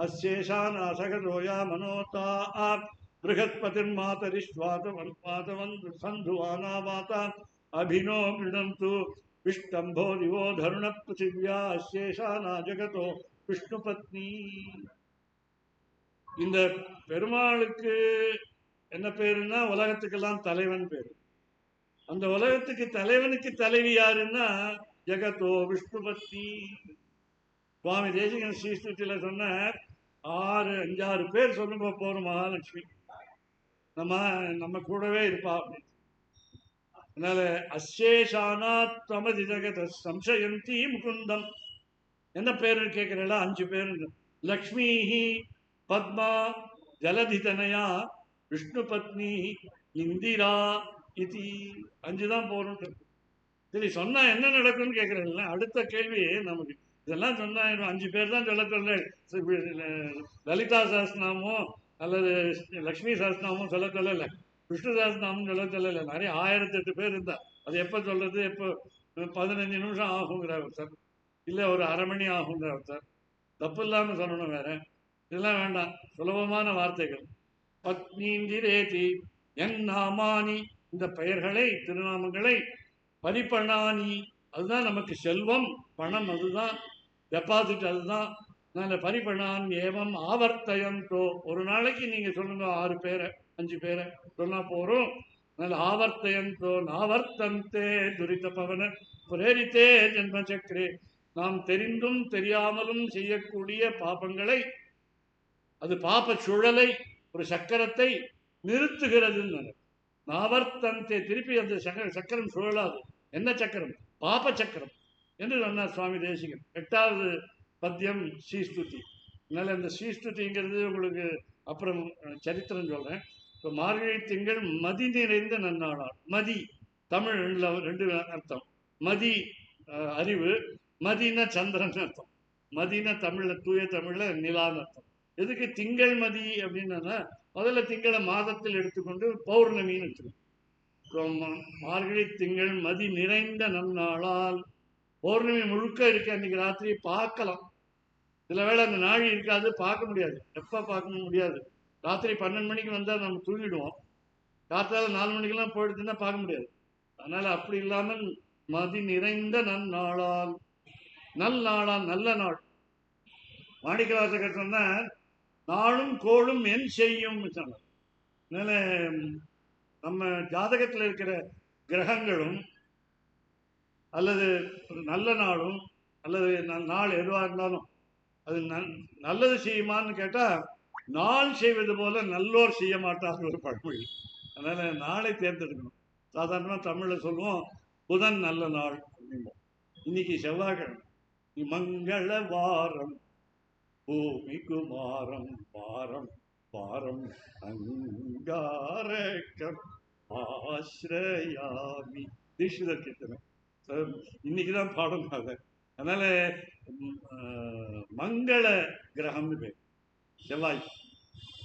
अस्येषा नासगतोया मनोता बृहस्पतिर्मातरिष्वातवन्तु माता अभिनो गृणन्तु विष्टम्भो दिवो धरुण पृथिव्या अस्येषा ना जगतो विष्णुपत्नी. இந்த பெருமாளுக்கு என்ன பேருன்னா உலகத்துக்கெல்லாம் தலைவன் பேரு. அந்த உலகத்துக்கு தலைவனுக்கு தலைவி யாருன்னா ஜெகத்தோ விஷ்ணுபத்னி. சுவாமி தேசிகன் ஸ்ரீஸ்துதியில சொன்ன 5-6 பேர் சொல்லுங்க போறோம் மகாலட்சுமி நம்ம கூடவே இருப்பா அப்படின்னு. அதனால அசேஷானா தமதி ஜெகத சம்சயந்தி முகுந்தம். என்ன பேருன்னு கேட்கிறா? 5 பேர். லக்ஷ்மி பத்மா ஜலதிதனயா விஷ்ணு பத்னி இந்திரா இது 5 தான் போறோம். சரி, சொன்னா என்ன நடக்கும்னு கேட்கறேன். அடுத்த கேள்வி நமக்கு இதெல்லாம் சொன்னா 5 பேர் தான் சொல்ல சொல்ல, லலிதா சஹஸ்ரநாமோ அல்லது லக்ஷ்மி சஹஸ்ரநாமோ சொல்ல சொல்லல, விஷ்ணு சஹஸ்ரநாமம் சொல்ல சொல்லல. நிறைய 1008 பேர் இருந்தா அது எப்ப சொல்றது? எப்போ 15 நிமிஷம் ஆகுங்கிறார் ஒருத்தர், இல்ல ஒரு அரை மணி ஆகுங்கிறார் ஒருத்தர். தப்பு இல்லாம சொல்லணும். வேற இதெல்லாம் வேண்டாம், சுலபமான வார்த்தைகள். பத்னீந்திரேதி என் நாமானி, இந்த பெயர்களை திருநாமங்களை பரிபணானி, அதுதான் நமக்கு செல்வம், பணம், அதுதான் டெபாசிட், அதுதான். பரிபணான் ஏவம் ஆவர்த்தயந்தோ, ஒரு நாளைக்கு நீங்க சொல்லுங்க 6 பேரை 5 பேரை சொன்னா போறோம். ஆவர்த்தயந்தோ நாவர்த்தந்தே துரித பவன பிரேரித்தே ஜென்ம சக்கரே. நாம் தெரிந்தும் தெரியாமலும் செய்யக்கூடிய பாபங்களை, அது பாப சுழலை, ஒரு சக்கரத்தை நிறுத்துகிறது. நாவர்த்தந்தே, திருப்பி அந்த சக்கரம் சுழலாது. என்ன சக்கரம்? பாப சக்கரம் என்று சொன்னார் சுவாமி தேசிகன். 8வது பத்தியம் ஸ்ரீஸ்துதி. அதனால இந்த ஸ்ரீஸ்துதிங்கிறது உங்களுக்கு அப்புறம் சரித்திரம் சொல்றேன். இப்போ மார்கழி திங்கள் மதி நிறைந்த நன்னாளால். மதி தமிழ் 2 அர்த்தம். மதி அறிவு, மதினா சந்திரன் அர்த்தம். மதினா தமிழ்ல, தூய தமிழ்ல நிலான்னு அர்த்தம். எதுக்கு திங்கள் மதி அப்படின்னா, முதல்ல திங்களை மாதத்தில் எடுத்துக்கொண்டு பௌர்ணமின்னு எடுத்துக்கணும். மார்கழி திங்கள் மதி நிறைந்த நன்னாளால். பௌர்ணமி முழுக்க இருக்கு, அன்னைக்கு ராத்திரி பார்க்கலாம். சில வேளை அந்த நாழி இருக்காது, பார்க்க முடியாது. எப்ப பார்க்க முடியாது? ராத்திரி 12 மணிக்கு வந்தால் நம்ம தூங்கிடுவோம். காத்தால 4 மணிக்கெல்லாம் போயிடுச்சுன்னா பார்க்க முடியாது. அதனால அப்படி இல்லாமல் மதி நிறைந்த நன்னாளால். நல்நாளால், நல்ல நாள். மாணிக்கவாசகர் சொன்ன நாளும் கோளும் என் செய்யும் சொன்னார். அதனால நம்ம ஜாதகத்தில் இருக்கிற கிரகங்களும் அல்லது நல்ல நாளும் அல்லது நாள் எதுவாக இருந்தாலும் அது நல்லது செய்யுமான்னு கேட்டா, நாள் செய்வது போல நல்லோர் செய்ய மாட்டார்கள் ஒரு பழமொழி. அதனால நாளை தேர்ந்தெடுக்கணும். சாதாரணமாக தமிழ்ல சொல்லுவோம் புதன் நல்ல நாள் அப்படிம்போம். இன்னைக்கு செவ்வாய்க்கிழமை. மங்கள வாரம் பூமி குமாரம் பாரம் பாரம் அங்காரக்கம் ஆஸ்ரயாமி தீட்சிதர் கீர்த்தனை. இன்னைக்குதான் பாடம் அதை. அதனால மங்கள கிரகம்னு பேர் செவ்வாய்.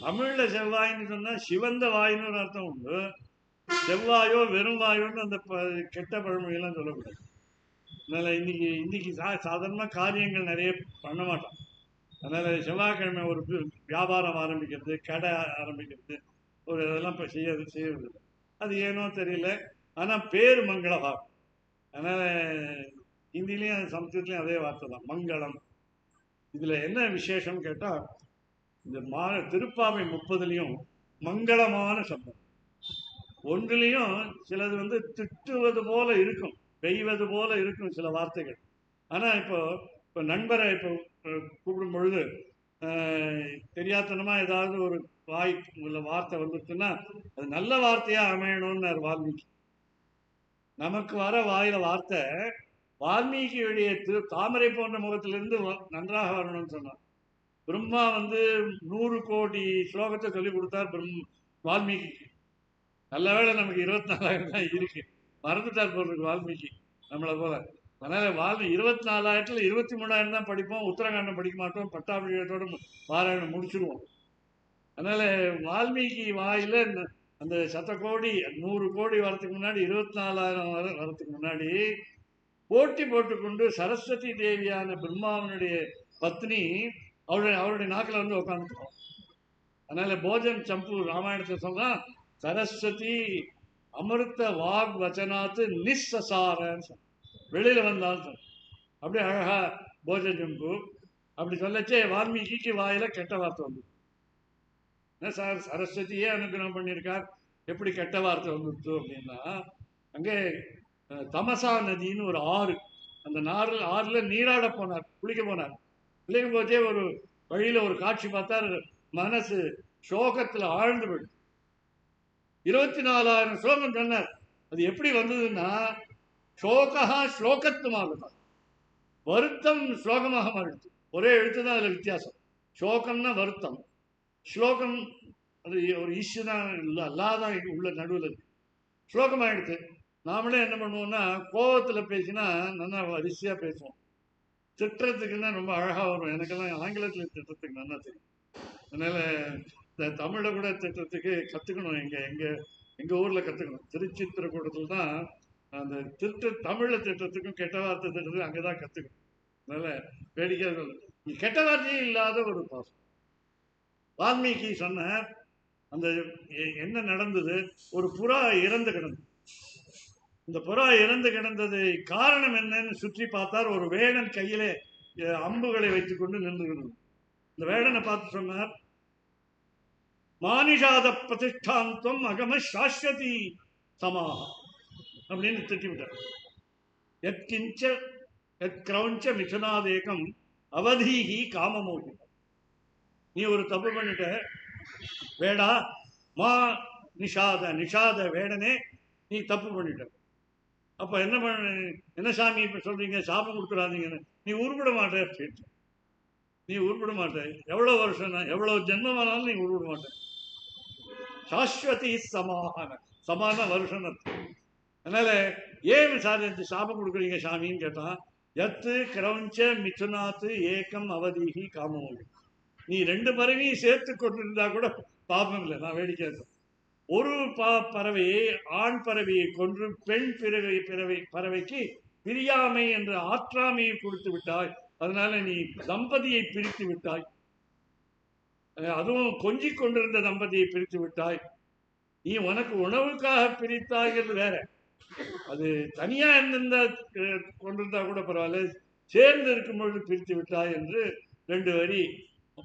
தமிழ்ல செவ்வாய்ன்னு சொன்னா சிவந்த வாயின்னு ஒரு அர்த்தம் உண்டு. செவ்வாயோ வெறும் வாயோன்னு அந்த கெட்ட பழமொழியெல்லாம் சொல்லக்கூடாது. அதனால இன்னைக்கு சாதாரணமா காரியங்கள் நிறைய பண்ண மாட்டோம். அதனால செவ்வாய்க்கிழமை ஒரு வியாபாரம் ஆரம்பிக்கிறது, கடை ஆரம்பிக்கிறது, ஒரு இதெல்லாம் இப்போ செய்யறது. அது ஏனோ தெரியல, ஆனா பேர் மங்களவாரம். அதனால ஹிந்திலையும் சமஸ்கிருத்லையும் அதே வார்த்தை தான், மங்களம். இதுல என்ன விசேஷம் கேட்டா, இந்த திருப்பாவை 30லையும் மங்களமான சப்தம். ஒன்றிலையும் சிலது திட்டுவது போல இருக்கும், பெய்வது போல இருக்கும் சில வார்த்தைகள். ஆனா இப்போ நண்பரை இப்போ கூப்பிடும் பொழுது தெரியாதனமா ஏதாவது ஒரு வாய் உள்ள வார்த்தை வந்துச்சுன்னா அது நல்ல வார்த்தையா அமையணும்னு வால்மீகி. நமக்கு வர வாயில வார்த்தை வால்மீகியுடைய தாமரை போன்ற முகத்திலிருந்து நன்றாக வரணும்னு சொன்னார். பிரம்மா 100 கோடி ஸ்லோகத்தை சொல்லி கொடுத்தார் வால்மீகிக்கு. நல்ல வேளை நமக்கு 24,000 தான் இருக்கு, மறந்துட்டார் போடுறதுக்கு வால்மீகி நம்மளை போல. அதனால 24,000த்துல 23,000 தான் படிப்போம், உத்தரகாண்டம் படிக்க மாட்டோம், பட்டாபிஷேகத்தோட பாராயணம் முடிச்சிருவோம். அதனால வால்மீகி வாயில அந்த 100 கோடி 100 கோடி வரத்துக்கு முன்னாடி 24,000 வரத்துக்கு முன்னாடி போட்டி போட்டுக்கொண்டு சரஸ்வதி தேவியான பிரம்மாவனுடைய பத்னி அவருடைய நாக்கில் உட்காந்துட்டோம். அதனால போஜன் சம்பு ராமாயணத்தை சொல்றா, சரஸ்வதி அமிர்த வாக் வச்சனாத்து நிஸ்ஸசாரன்னு வெளியில வந்தால் அப்படியே அழகா போஜன் சம்பு அப்படி சொல்லச்சே வால்மீகிக்கு வாயில கெட்ட வார்த்தை வந்து சார் சரஸ்வதியே அனுகிரகம் பண்ணியிருக்கார், எப்படி கெட்ட வார்த்தை வந்துடுச்சு அப்படின்னா, அங்கே தமசா நதின்னு ஒரு ஆறு, அந்த ஆறுல நீராட போனார், குளிக்க போனார். குளிக்கும் போதே ஒரு வழியில ஒரு காட்சி பார்த்தார், மனசு சோகத்துல ஆழ்ந்து போயிடுச்சு. 24,000 ஸ்லோகம் சொன்னார். அது எப்படி வந்ததுன்னா, சோகா ஸ்லோகத்துமாக வருத்தம் ஸ்லோகமாக மாறிடுச்சு. ஒரே எழுத்து தான் அதுல வித்தியாசம். சோகம்னா வருத்தம், ஸ்லோகம் அது ஒரு ஈஸ்வரன் தான் அல்லாதான் உள்ள நடுவில் இருக்கு, ஸ்லோகம் ஆயிடுச்சு. நாமளே என்ன பண்ணுவோம்னா, கோபத்தில் பேசினா நல்லா வரிசையாக பேசுவோம், திட்டுறதுக்குன்னா ரொம்ப அழகாக வரும். எனக்கெல்லாம் ஆங்கிலத்தில் திட்டுறதுக்கு நல்லா தெரியும். அதனால இந்த தமிழில் கூட திட்டுறதுக்கு கற்றுக்கணும். எங்கள் ஊரில் கற்றுக்கணும். திருச்சித்திரக்கூடத்தில் தான் அந்த தமிழில் திட்டத்துக்கும் கெட்ட வார்த்தை திட்டத்துக்கும் அங்கே தான் கற்றுக்கணும். அதனால வேடிக்கையாக சொல்லு, கெட்ட வார்த்தையே இல்லாத ஒரு பாசம். வால்மீகி சொன்ன அந்த என்ன நடந்தது, ஒரு புறா இறந்து கிடந்தது. இந்த புறா இறந்து கிடந்தது காரணம் என்னன்னு சுற்றி பார்த்தார். ஒரு வேடன் கையிலே அம்புகளை வைத்துக் கொண்டு நின்றுகிறது. இந்த வேடனை பார்த்து சொன்னார், மானிஷாத பிரதிஷ்டாந்தம் அகம சாஸ்வதி சமாக அப்படின்னு திட்டிவிட்டார். எத்கிஞ்ச எத்கிரௌஞ்ச மிதுனாதேகம் அவதீகி காமமோகி. நீ ஒரு தப்பு பண்ணிட்ட வேடா, மா நிஷாத வேடனே, நீ தப்பு பண்ணிட்ட. அப்ப என்ன சாமி இப்ப சொல்றீங்க, சாபம் கொடுத்துடாதீங்கன்னு? நீ உருப்பிட மாட்டே, நீ உருப்பிட மாட்டே. எவ்வளவு வருஷம், எவ்வளவு ஜென்மமானாலும் நீ உருப்பிட மாட்டே. சாஸ்வதி சமான வருஷம். அதனால ஏன் சாதி சாபம் கொடுக்குறீங்க சாமின்னு கேட்டான். எத்து கிரௌஞ்ச மிதுனாத்து ஏகம் அவதீகி காமமோகி. நீ 2 பறவையும் சேர்த்து கொண்டிருந்தா கூட பாபம் இல்லை. நான் வேடிக்கை, ஒரு பறவையை ஆண் பறவையை கொன்று பெண் பறவைக்கு பிரியாமை என்ற ஆற்றாமையை கொடுத்து விட்டாய். அதனால நீ தம்பதியை பிரித்து விட்டாய், அதுவும் கொஞ்சிக் கொண்டிருந்த தம்பதியை பிரித்து விட்டாய். நீ உனக்கு உணவுக்காக பிரித்தாய்கிறது வேற, அது தனியா இருந்திருந்தா கொண்டிருந்தா கூட பரவாயில்ல, சேர்ந்து இருக்கும் பொழுது பிரித்து விட்டாய் என்று 2 வரி,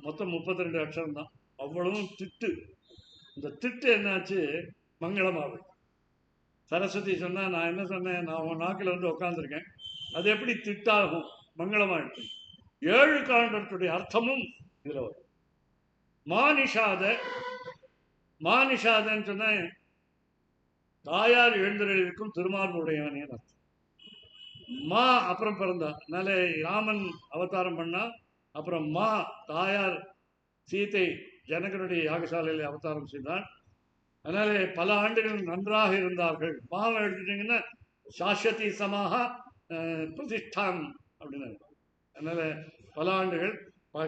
மொத்தம் 32 அக்ஷரம் தான். அவ்வளவும் திட்டு. இந்த திட்டு என்னாச்சு, மங்களமாகும். சரஸ்வதி சொன்னா, நான் என்ன சொன்னேன், நான் உன் நாக்கில் உட்காந்துருக்கேன், அது எப்படி திட்டாகும், மங்களமாயிடுச்சு. 7 காண்டத்துடைய அர்த்தமும் இதுல வரும். மானிஷாதன்னு சொன்ன தாயார் எழுந்தருக்கும் திருமார்புடையவனே அர்த்தம். மா அப்புறம் பிறந்தா, அதனால ராமன் அவதாரம் பண்ணா, அப்புறம் மா தாயார் சீதை ஜனகனுடைய யாகசாலையில் அவதாரம் செய்தார். அதனால பல ஆண்டுகள் நன்றாக இருந்தார்கள். மாவை எடுத்துட்டீங்கன்னா சாஸ்வதி சமாக பிரதிஷ்டான் அப்படின்னு. அதனால பல ஆண்டுகள்.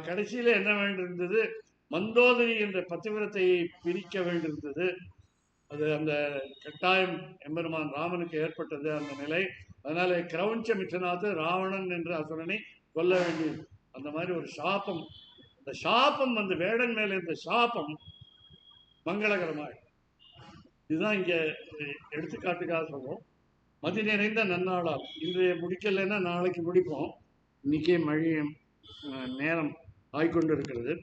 கடைசியில என்ன வேண்டியிருந்தது, மந்தோதரி என்ற பதிவிரத்தையை பிரிக்க வேண்டியிருந்தது. அது அந்த கட்டாயம் எம்பெருமான் ராமனுக்கு ஏற்பட்டது அந்த நிலை. அதனால கிரௌஞ்ச மிதுனாத்து ராவணன் என்ற அசுரனை கொல்ல வேண்டியது. அந்த மாதிரி ஒரு சாபம், அந்த சாபம் அந்த வேடன் மேல இருந்த சாபம் மங்களகரமாக. இதுதான் இங்க எடுத்துக்காட்டுக்காக சொல்றோம். மதி நிறைந்த நன்னாளால் இன்றைய முடிக்கலைன்னா நாளைக்கு முடிப்போம். இன்னைக்கே மழை நேரம் ஆய்கொண்டு இருக்கிறது.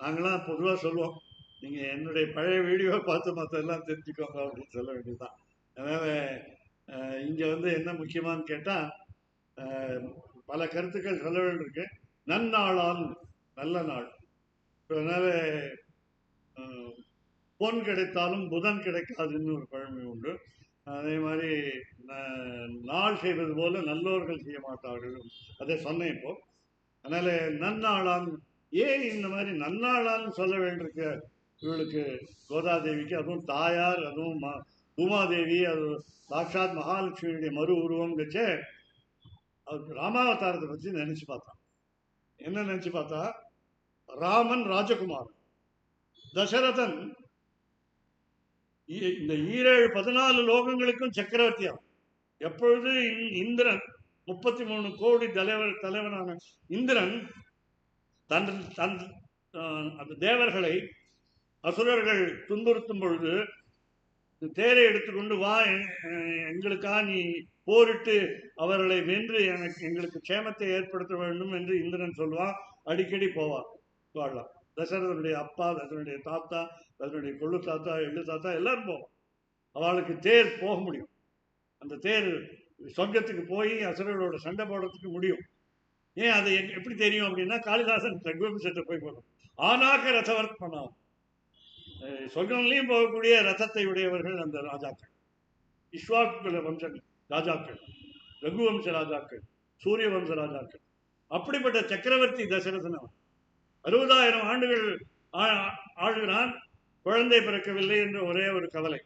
நாங்களாம் பொதுவாக சொல்லுவோம், நீங்க என்னுடைய பழைய வீடியோவை பார்த்து மற்றெல்லாம் தெரிஞ்சுக்கோங்க அப்படின்னு சொல்ல வேண்டியதுதான். அதனால இங்க என்ன முக்கியமானு கேட்டா, பல கருத்துக்கள் சொல்ல வேண்டியிருக்கு. நன்னாளான் நல்ல நாள். அதனால பொன் கிடைத்தாலும் புதன் கிடைக்காதுன்னு ஒரு பழமை உண்டு. அதே மாதிரி நாள் செய்வது போல நல்லோர்கள் செய்ய மாட்டார்கள், அதை சொன்னேன் இப்போ. அதனால நன்னாளான், ஏன் இந்த மாதிரி நன்னாளான்னு சொல்ல வேண்டியிருக்க இவளுக்கு, கோதாதேவிக்கு? அதுவும் தாயார், அதுவும் பூமாதேவி, அது சாட்சாத் மகாலட்சுமியுடைய மறு உருவம் வச்சே அவருக்கு ராமாவதாரத்தை பற்றி நினைச்சு பார்த்தான். என்ன நினைச்சு பார்த்தா, ராமன் ராஜகுமார், தசரதன் இந்த 14 லோகங்களுக்கும் சக்கரவர்த்தியாகும். எப்பொழுது இந்திரன் 33 கோடி தலைவனான இந்திரன் அந்த தேவர்களை அசுரர்கள் துன்புறுத்தும் பொழுது தேரை எடுத்துக்கொண்டு வா, எங்களுக்காக நீ போரிட்டு அவர்களை வென்று எங்களுக்கு க்ஷேமத்தை ஏற்படுத்த வேண்டும் என்று இந்திரன் சொல்வான். அடிக்கடி போவார் வாழலாம். தசரதனுடைய அப்பா, தசரனுடைய தாத்தா, தசரனுடைய கொள்ளு தாத்தா, எள்ளு தாத்தா எல்லாரும் போவான். அவளுக்கு தேர் போக முடியும். அந்த தேர் சொர்க்கத்துக்கு போய் அசுரர்களோட சண்டை போடுறதுக்கு முடியும். ஏன் அது எப்படி தெரியும் அப்படின்னா, காளிதாசன் ரகுவம்சத்தை போய் போடும். ஆனாக்க ரசவர்த்தனம், சொர்க்கம்லையும் போகக்கூடிய ரதத்தை உடையவர்கள் அந்த ராஜாக்கள், இஸ்வாக்குல வம்ச ராஜாக்கள், ரகுவம்ச ராஜாக்கள், சூரிய வம்ச ராஜாக்கள். அப்படிப்பட்ட சக்கரவர்த்தி தசரதன் 60,000 ஆண்டுகள் ஆளுகிறான், குழந்தை பிறக்கவில்லை என்ற ஒரே ஒரு கவலை.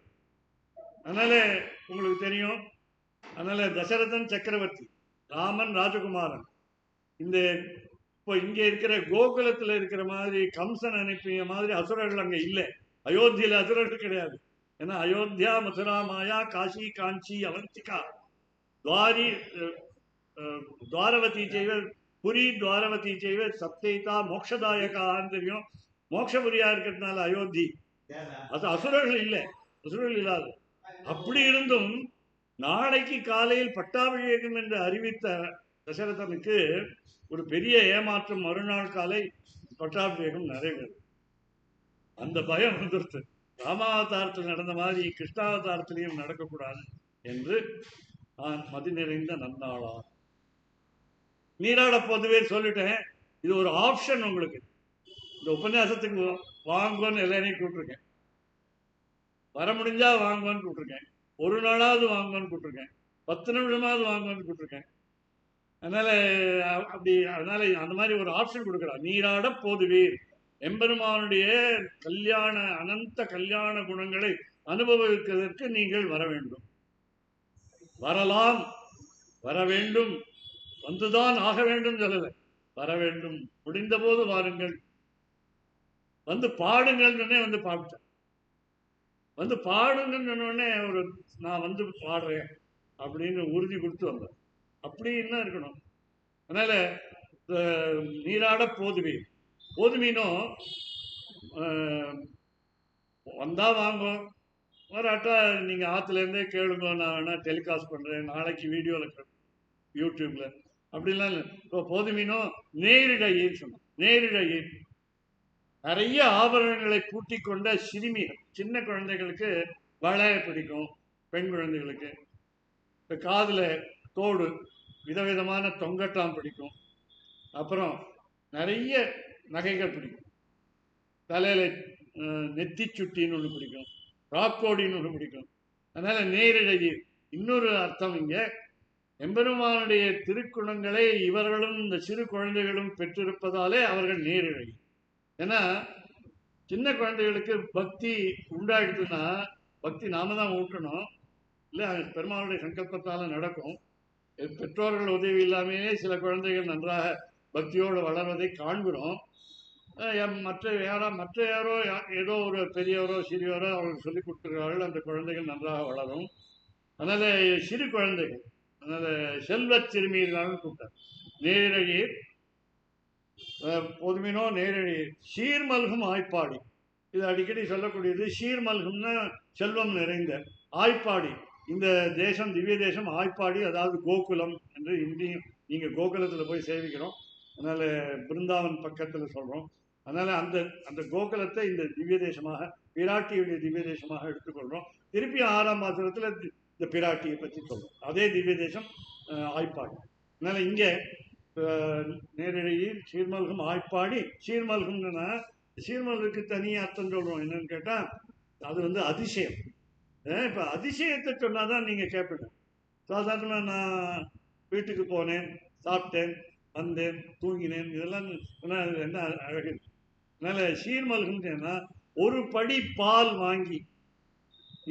அதனால உங்களுக்கு தெரியும், அதனால தசரதன் சக்கரவர்த்தி, ராமன் ராஜகுமாரன். இந்த இப்போ இங்க இருக்கிற கோகுலத்தில் இருக்கிற மாதிரி கம்சன் அனுப்பிய மாதிரி அசுரர்கள் அங்க இல்லை. அயோத்தியில அசுரர்கள் கிடையாது. ஏன்னா அயோத்தியா, மதுரா, மாயா, காசி, காஞ்சி, அவந்திகா, துவாரவதி செய்வ, புரி துவாரவதி செய்வ, சப்தைதா மோக்ஷதாயகான்னு தெரியும். மோக்ஷபுரியா இருக்கிறதுனால அயோத்தி. அது அசுரர்கள் இல்லை, அசுரர்கள் இல்லாது. அப்படி இருந்தும் நாளைக்கு காலையில் பட்டாபிஷேகம் என்று அறிவித்த தசரதனுக்கு ஒரு பெரிய ஏமாற்றம். மறுநாள் காலை பட்டாபிஷேகம் நிறைவேறும். அந்த பயம் வந்துருச்சு. ராமாவதாரத்தில் நடந்த மாதிரி கிருஷ்ணாவதாரத்திலையும் நடக்கக்கூடாது என்று நான் மதி நிறைந்த நன்னாளா நீராட பொதுவே சொல்லிட்டேன். இது ஒரு ஆப்ஷன் உங்களுக்கு. இந்த உபன்யாசத்துக்கு வாங்குவோன்னு எல்லாரையும் கூப்பிட்டுருக்கேன். வர முடிஞ்சா வாங்குவோன்னு கூப்பிட்டுருக்கேன். ஒரு நாளாவது வாங்குவோன்னு கூப்பிட்டுருக்கேன். 10 நிமிஷமாவது வாங்குவோன்னு கூப்பிட்டுருக்கேன். அதனால அந்த மாதிரி ஒரு ஆப்ஷன் கொடுக்குறா. நீராட போதுவீர், எம்பெருமானுடைய கல்யாண அனந்த கல்யாண குணங்களை அனுபவிப்பதற்கு நீங்கள் வர வேண்டும். வரலாம், வர வேண்டும், வந்துதான் ஆக வேண்டும் சொல்லல, வர வேண்டும். முடிந்த போது வாருங்கள், வந்து பாடுங்கள். வந்து பாடிட்டேன். வந்து பாடுங்கன்னு சொன்னோடனே நான் வந்து பாடுறேன் அப்படின்னு உறுதி கொடுத்து வந்தேன். அப்படி என்ன இருக்கணும். அதனால நீராட போதுமே, போதுமீனோ வந்தா வாங்க, வராட்டா நீங்க ஆத்துல இருந்தே கேளுங்க, நான் வேணா டெலிகாஸ்ட் பண்றேன் நாளைக்கு வீடியோல யூடியூப்ல, அப்படிலாம் இல்லை. இப்போ போதுமீனோ நேரிடையேன்னு சொன்னோம். நேரிடையே நிறைய ஆபரணங்களை பூட்டி கொண்ட சிறுமிகள், சின்ன குழந்தைகளுக்கு வளைய பிடிக்கும், பெண் குழந்தைகளுக்கு இப்போ காதுல தோடு, விதவிதமான தொங்கட்டான் பிடிக்கும், அப்புறம் நிறைய நகைகள் பிடிக்கும், தலையில நெத்தி சுட்டின்னு ஒன்று பிடிக்கும், ராக்கோடின்னு ஒன்று பிடிக்கும். அதனால நேரிடையே இன்னொரு அர்த்தம், இங்க எம்பெருமானுடைய திருக்குணங்களை இவர்களும் இந்த சிறு குழந்தைகளும் பெற்றிருப்பதாலே அவர்கள் நேரிழை. ஏன்னா சின்ன குழந்தைகளுக்கு பக்தி உண்டாயிடுதுன்னா, பக்தி நாம தான் ஊட்டணும், இல்லை பெருமாளுடைய சங்கல்பத்தால நடக்கும். பெற்றோர்கள் உதவி இல்லாமையே சில குழந்தைகள் நன்றாக பக்தியோடு வளர்வதை காண்கிறோம். மற்ற யாரோ ஏதோ ஒரு பெரியவரோ சிறியவரோ அவர்கள் சொல்லிக் கொடுத்துருக்கார்கள், அந்த குழந்தைகள் நன்றாக வளரும். அதனால சிறு குழந்தைகள், அதனால செல்வ சிறுமியர்களாக கூப்பிட்டார். நேரழீர் பொதுமினோ நேரழீர் சீர்மல்கும் ஆய்ப்பாடி, இது அடிக்கடி சொல்லக்கூடியது. சீர்மல்கும்னா செல்வம் நிறைந்த, ஆய்ப்பாடி இந்த தேசம் திவ்ய தேசம் ஆய்ப்பாடி, அதாவது கோகுலம் என்று இந்தியும் நீங்க கோகுலத்தில் போய் சேவிக்கிறோம். அதனால பிருந்தாவன் பக்கத்தில் சொல்றோம். அதனால அந்த அந்த கோகுலத்தை இந்த திவ்ய தேசமாக, பிராட்டியுடைய திவ்ய தேசமாக எடுத்துக்கொள்றோம். திருப்பி 6ஆம் பாசுரத்தில் இந்த பிராட்டியை பற்றி சொல்றோம். அதே திவ்ய தேசம் ஆய்ப்பாடு. அதனால இங்கே நேரடியில் சீர்மல்கும் ஆய்ப்பாடி. சீர்மல்கும்னா சீர்மல்குக்கு தனியாக அர்த்தம் சொல்கிறோம். என்னன்னு கேட்டால் அது வந்து அதிசயம். இப்போ அதிசயத்தை சொன்னாதான் நீங்கள் கேட்பீங்க. சாதாரணமாக நான் வீட்டுக்கு போனேன், சாப்பிட்டேன், வந்தேன், தூங்கினேன், இதெல்லாம் என்ன அழகு. அதனால சீர்மல்குன்னா ஒரு படி பால் வாங்கி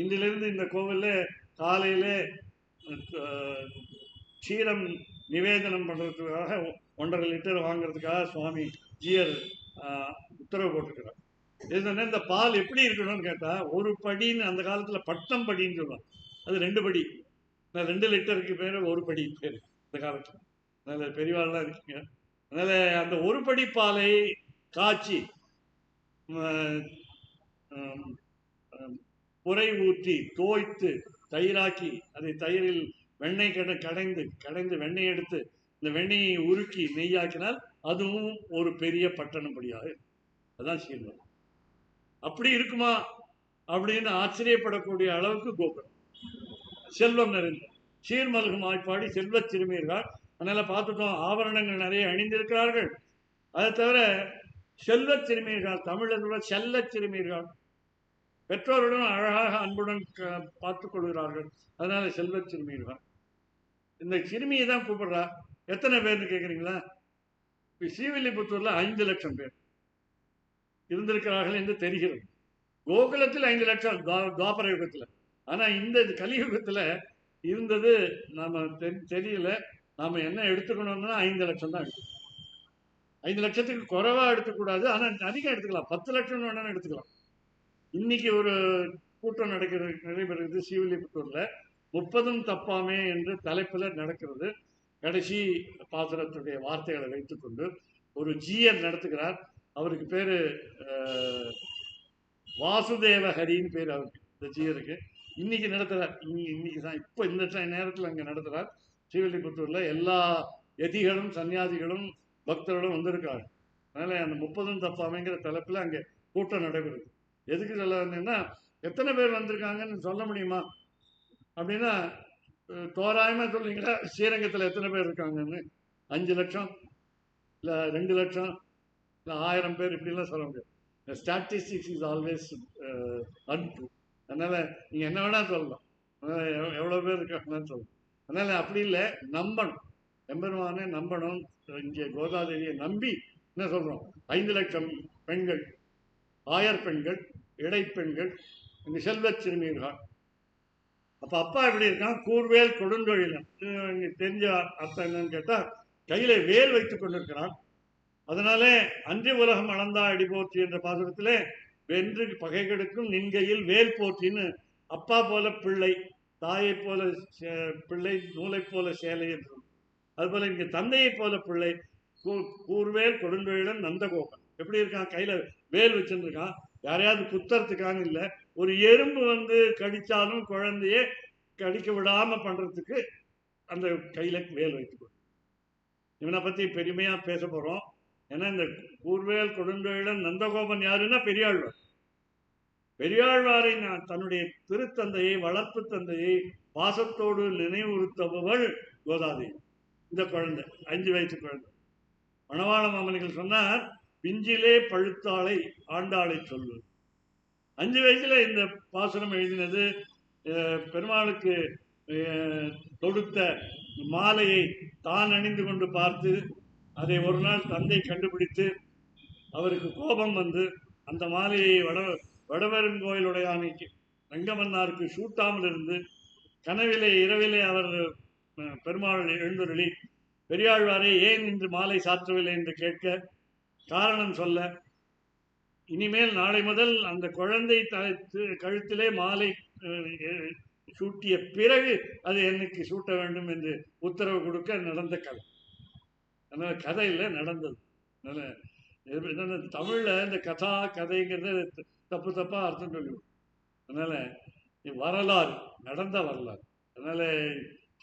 இன்றிலிருந்து இந்த கோவிலில் காலையில் க்ஷீரம் நிவேதனம் பண்ணுறதுக்காக 1.5 லிட்டர் வாங்குறதுக்காக சுவாமி ஜியர் உத்தரவு போட்டிருக்கிறார். இதுனா இந்த பால் எப்படி இருக்கணும்னு கேட்டால் ஒரு படின்னு அந்த காலத்தில் பட்டம் படின்னு சொல்லுவாங்க. அது 2 படி. 2 லிட்டருக்கு பேர் ஒரு படி பேர் இந்த காலத்தில். அதனால் பெரியவாள்லாம் இருக்குங்க. அதனால் அந்த ஒரு படி பாலை காய்ச்சி புரை ஊற்றி தோய்த்து தயிராக்கி அதை தயிரில் வெண்ணெய் கடைந்து வெண்ணெய் எடுத்து இந்த வெண்ணெயை உருக்கி நெய்யாக்கினால் அதுவும் ஒரு பெரிய பட்டணம் படியாக. அதுதான் சீர்மல்கு. அப்படி இருக்குமா அப்படின்னு ஆச்சரியப்படக்கூடிய அளவுக்கு கோபுரம் செல்வம் நிறைந்த சீர்மல்கு ஆய்ப்பாடி செல்வ சிறுமியர்கள். அதனால பார்த்துட்டோம், ஆபரணங்கள் நிறைய அணிந்திருக்கிறார்கள். அதை தவிர செல்வ சிறுமியர்கள், தமிழர்கள் செல்ல சிறுமியர்கள், பெற்றோருடன் அழகாக அன்புடன் பார்த்துக் கொள்கிறார்கள். அதனால செல்வ சிறுமியர்கள். இந்த சிறுமியை தான் கூப்பிடுறா. எத்தனை பேர்னு கேட்குறீங்களா? ஸ்ரீவில்லிபுத்தூர்ல 5 லட்சம் பேர் இருந்திருக்கிறார்கள் என்று தெரிகிறது. கோகுலத்தில் 5 லட்சம் துவாபர யுகத்தில். ஆனா இந்த கலியுகத்துல இருந்தது நாம தெரியல. நாம என்ன எடுத்துக்கணும்னா 5 லட்சம் தான் எடுத்துக்கணும். 5 லட்சத்துக்கு குறைவா எடுத்துக்கூடாது. ஆனா அதிகம் எடுத்துக்கலாம். 10 லட்சம் வேணாலும் எடுத்துக்கலாம். இன்னைக்கு ஒரு கூட்டம் நடைபெறுகிறது ஸ்ரீவில்லிபுத்தூர்ல. 30ம் தப்பாமே என்று தலைப்பில் நடக்கிறது. கடைசி பாசுரத்துடைய வார்த்தைகளை வைத்துக்கொண்டு ஒரு ஜீயர் நடத்துகிறார். அவருக்கு பேரு வாசுதேவ ஹரின்னு பேர் அவருக்கு, இந்த ஜீயருக்கு. இன்னைக்கு நடத்துறார். இன்னைக்கு தான் இப்போ இந்த நேரத்தில் அங்கே நடத்துறார். ஸ்ரீவில்லிபுத்தூர்ல எல்லா யதிகளும் சன்னியாசிகளும் பக்தர்களும் வந்திருக்காங்க. அதனால அந்த 30ம் தப்பாமைங்கிற தலைப்பில் அங்கே கூட்டம் நடைபெறுது. எதுக்கு சொல்ல வந்தீங்கன்னா, எத்தனை பேர் வந்திருக்காங்கன்னு சொல்ல முடியுமா அப்படின்னா, தோராயமாக சொல்றீங்களா ஸ்ரீரங்கத்தில் எத்தனை பேர் இருக்காங்கன்னு? 5 லட்சம் இல்லை 2 லட்சம் இல்லை 1000 பேர் இப்படிலாம் சொல்ல முடியாது. Statistics is always untrue. அதனால நீங்கள் என்ன வேணால் சொல்லலாம், எவ்வளோ பேர் இருக்காங்கன்னு சொல்லலாம். அதனால அப்படி இல்லை, நம்பணும், எம்பெருமானே நம்பணும். இங்கே கோதாதேவியை நம்பி என்ன சொல்கிறோம்? 5 லட்சம் பெண்கள், ஆயர் பெண்கள், இடைப்பெண்கள், இங்கே செல்வ சிறுமியர்கள். அப்போ அப்பா எப்படி இருக்கான்? கூர்வேல் கொடுந்தொழிலன். இங்கே தெரிஞ்ச அர்த்தம் என்னன்னு கேட்டால், கையில் வேல் வைத்து கொண்டிருக்கிறான். அதனாலே அன்றி உலகம் அளந்தா அடி போற்றி என்ற பாசுரத்திலே வென்று பகை கெடுக்கும் நின்கையில் வேல் போற்றின்னு அப்பா போல பிள்ளை, தாயை போல பிள்ளை, நூலை போல சேலை என்று. அதுபோல இங்கே தந்தையை போல பிள்ளை, கூர்வேல் கொடுந்தொழிலன் நந்தகோபன். எப்படி இருக்கான்? கையில வேல் வச்சுருக்கான். யாரையாவது குத்துறதுக்கான இல்லை, ஒரு எறும்பு வந்து கடிச்சாலும் குழந்தைய கடிக்க விடாம பண்றதுக்கு அந்த கையில வேல் வைத்துக்கொண்டு இவனை பத்தி பெருமையா பேச போறோம். ஏன்னா இந்த கூர்வேல் கொடுந்தொழிலன் நந்தகோபன் யாருன்னா பெரியாழ்வார். பெரியாழ்வாரை தன்னுடைய திருத்தந்தையை, வளர்ப்பு தந்தையை பாசத்தோடு நினைவுறுத்தவள் கோதாதேவி. இந்த குழந்தை 5 வயசு குழந்தை. மணவாள மாமனிகள் சொன்னார், பிஞ்சிலே பழுத்தாளை ஆண்டாளை சொல்லு. 5 வயசுல இந்த பாசுரம் எழுதினது. பெருமாளுக்கு தொடுத்த மாலையை தான் அணிந்து கொண்டு பார்த்து அதை ஒரு நாள் தந்தை கண்டுபிடித்து அவருக்கு கோபம் வந்து அந்த மாலையை வடவெருங்கோயிலுடையானைக்கு ரங்கமன்னாருக்கு சூட்டாமல் இருந்து கனவிலே இரவிலே அவர் பெருமாள் எழுந்தருளி பெரியாழ்வாரே ஏன் இன்று மாலை சாற்றவில்லை என்று கேட்க காரணம் சொல்ல, இனிமேல் நாளை முதல் அந்த குழந்தை கழுத்திலே மாலை சூட்டிய பிறகு அது எனக்கு சூட்ட வேண்டும் என்று உத்தரவு கொடுக்க நடந்த கதை. அதனால கதை இல்லை, நடந்தது. அதனால தமிழ்ல இந்த கதா கதைங்கிறத தப்பு தப்பா அர்த்தம் சொல்லிவிடும். அதனால வரலாறு, நடந்த வரலாறு. அதனால